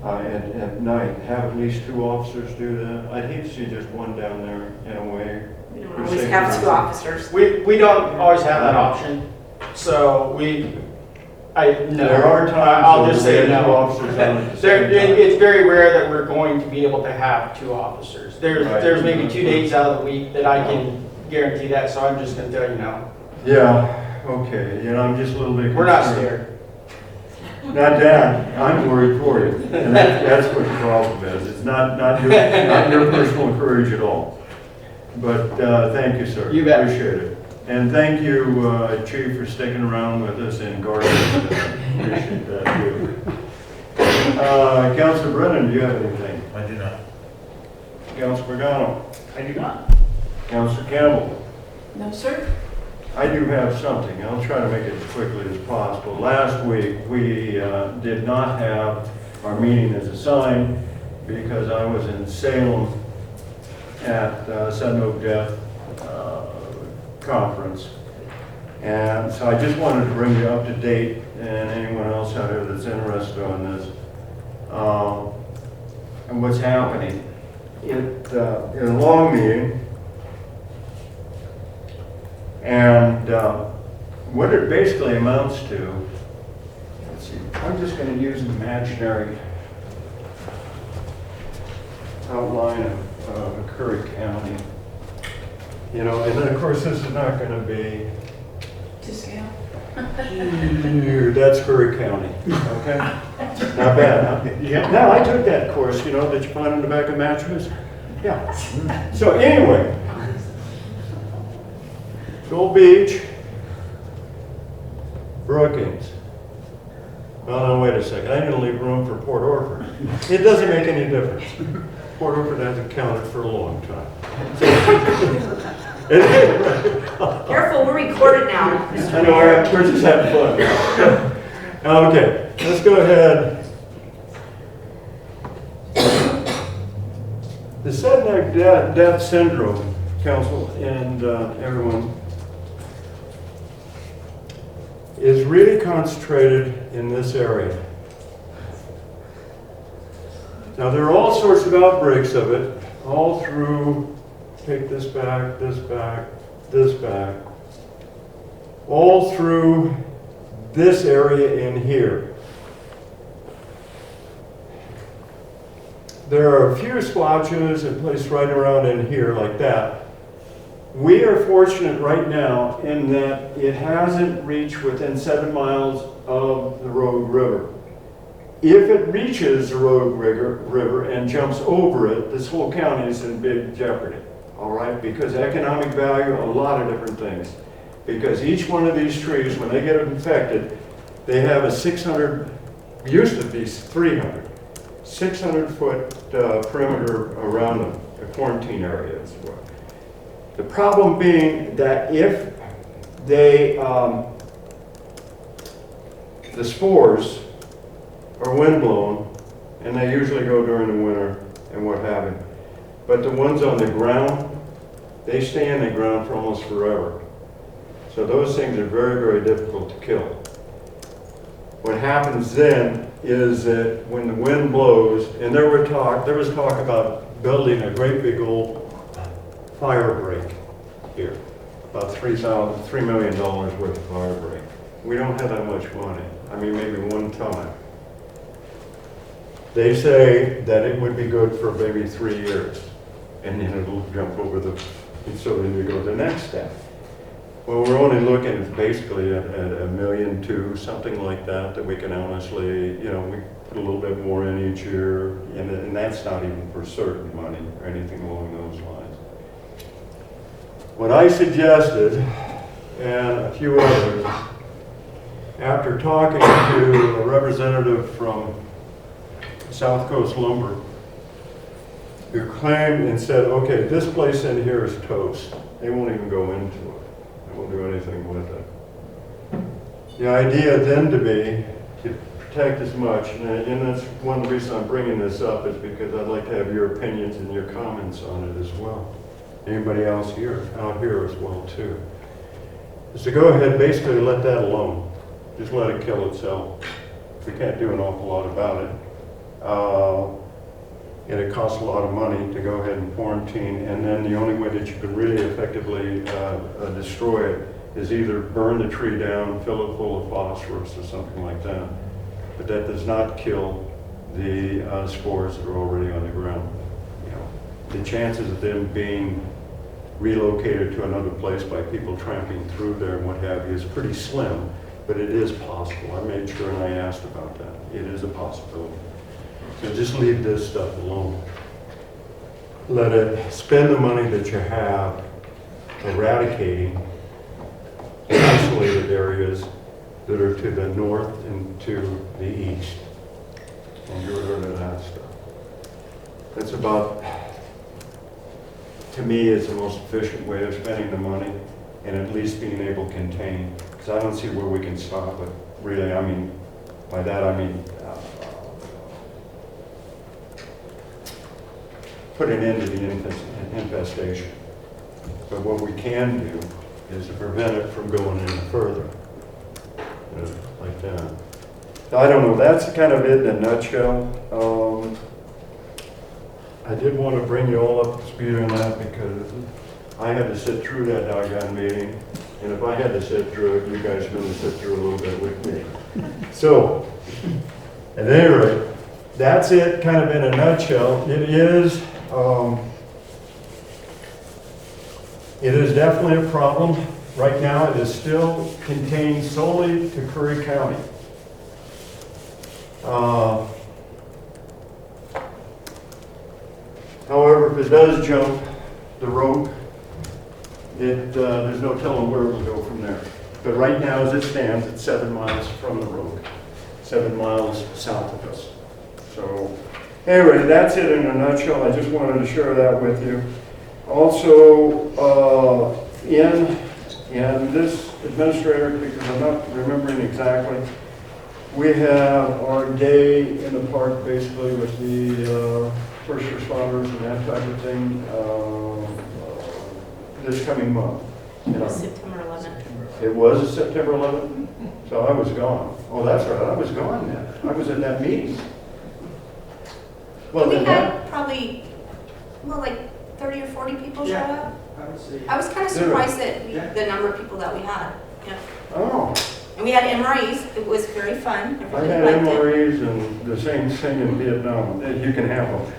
at night, have at least 2 officers do that? I'd hate to see just one down there in a way. We don't always have 2 officers. We don't always have that option, so There are times I'll just say we have 2 no. officers on at the same time. It's very rare that we're going to be able to have 2 officers. There's Right. maybe 2 days out of the week that I can guarantee that, so I'm just gonna tell you no. Yeah, okay, I'm just a little bit concerned. We're not scared. Not that, I'm worried for you, and that's what the problem is. It's not your personal courage at all. But thank you, sir. You bet. Appreciate it. And thank you, Chief, for sticking around with us in Garden. Appreciate that, too. Councilor Brennan, do you have anything? I do not. Councilor Pagano? I do not. Councilor Campbell? No, sir? I do have something. I'll try to make it as quickly as possible. Last week, we did not have our meeting as assigned because I was in Salem at Sudden Oak Death Conference. And so I just wanted to bring you up to date, and anyone else out there that's interested on this, and what's happening. In a long meeting, and what it basically amounts to, let's see, I'm just going to use an imaginary outline of Curry County. You know, and then of course this is not going to be To scale? that's Curry County, okay? Not bad, huh? Yeah. No, I took that course, you know, that you find on the back of mattresses. Yeah. So anyway, Gold Beach, Brookings. Oh, no, wait a second. I didn't leave room for Port Orford. It doesn't make any difference. Port Orford hasn't counted for a long time. Careful, we're recorded now, Mr. I know, we're just having fun. Okay, let's go ahead. The sudden death syndrome, council and everyone, is really concentrated in this area. Now there are all sorts of outbreaks of it, all through, take this back, this back, this back, all through this area in here. There are a few splotches and places right around in here like that. We are fortunate right now in that it hasn't reached within 7 miles of the Rogue River. If it reaches the Rogue River and jumps over it, this whole county is in big jeopardy, all right? Because economic value, a lot of different things. Because each one of these trees, when they get infected, they have a 600, used to be 300, 600-foot perimeter around them, a quarantine area as well. The problem being that if they, the spores are windblown, and they usually go during the winter and what have you. But the ones on the ground, they stay in the ground for almost forever. So those things are very, very difficult to kill. What happens then is that when the wind blows, and there was talk about building a great big old fire break here, about $3 million worth of fire break. We don't have that much money. I mean, maybe one time. They say that it would be good for maybe 3 years, and then it'll jump over the, and so then you go to the next step. Well, we're only looking at basically at $1.2 million, something like that, that we can honestly, you know, we put a little bit more in each year, and that's not even for certain money or anything along those lines. What I suggested, and a few others, after talking to a representative from South Coast Lumber, who claimed and said, okay, this place in here is toast. They won't even go into it. They won't do anything with it. The idea then to be to protect as much, and that's one reason I'm bringing this up, is because I'd like to have your opinions and your comments on it as well. Anybody else out here as well too. Is to go ahead, basically let that alone. Just let it kill itself. We can't do an awful lot about it. And it costs a lot of money to go ahead and quarantine, and then the only way that you can really effectively destroy it is either burn the tree down, fill it full of phosphorus or something like that. But that does not kill the spores that are already on the ground. You know, the chances of them being relocated to another place by people tramping through there and what have you is pretty slim, but it is possible. I made sure and I asked about that. It is a possibility. So just leave this stuff alone. Let it spend the money that you have eradicating isolated areas that are to the north and to the east. And get rid of that stuff. That's about to me, is the most efficient way of spending the money and at least being able to contain. Because I don't see where we can stop it, really. I mean, by that I mean put an end to the infestation. But what we can do is to prevent it from going any further, like that. I don't know, that's kind of it in a nutshell. I did want to bring you all up to speed on that because I had to sit through that doggone meeting. And if I had to sit through it, you guys are going to sit through a little bit with me. So, at any rate, that's it kind of in a nutshell. It is definitely a problem. Right now, it is still contained solely to Curry County. However, if it does jump the road, there's no telling where it will go from there. But right now, as it stands, it's 7 miles from the road, 7 miles south of us. So, anyway, that's it in a nutshell. I just wanted to share that with you. Also, in this administrator, because I'm not remembering exactly, we have our day in the park basically with the first responders and that type of thing this coming month. September 11th. It was September 11th, so I was gone. Oh, that's right, I was gone then. I was in that meeting. Well, We then had probably, like 30 or 40 people show up. I was kind of surprised that the number of people that we had. Yeah. Oh, And we had MREs. It was very fun. I Everybody had liked it. MREs and the same thing in Vietnam. You can have them.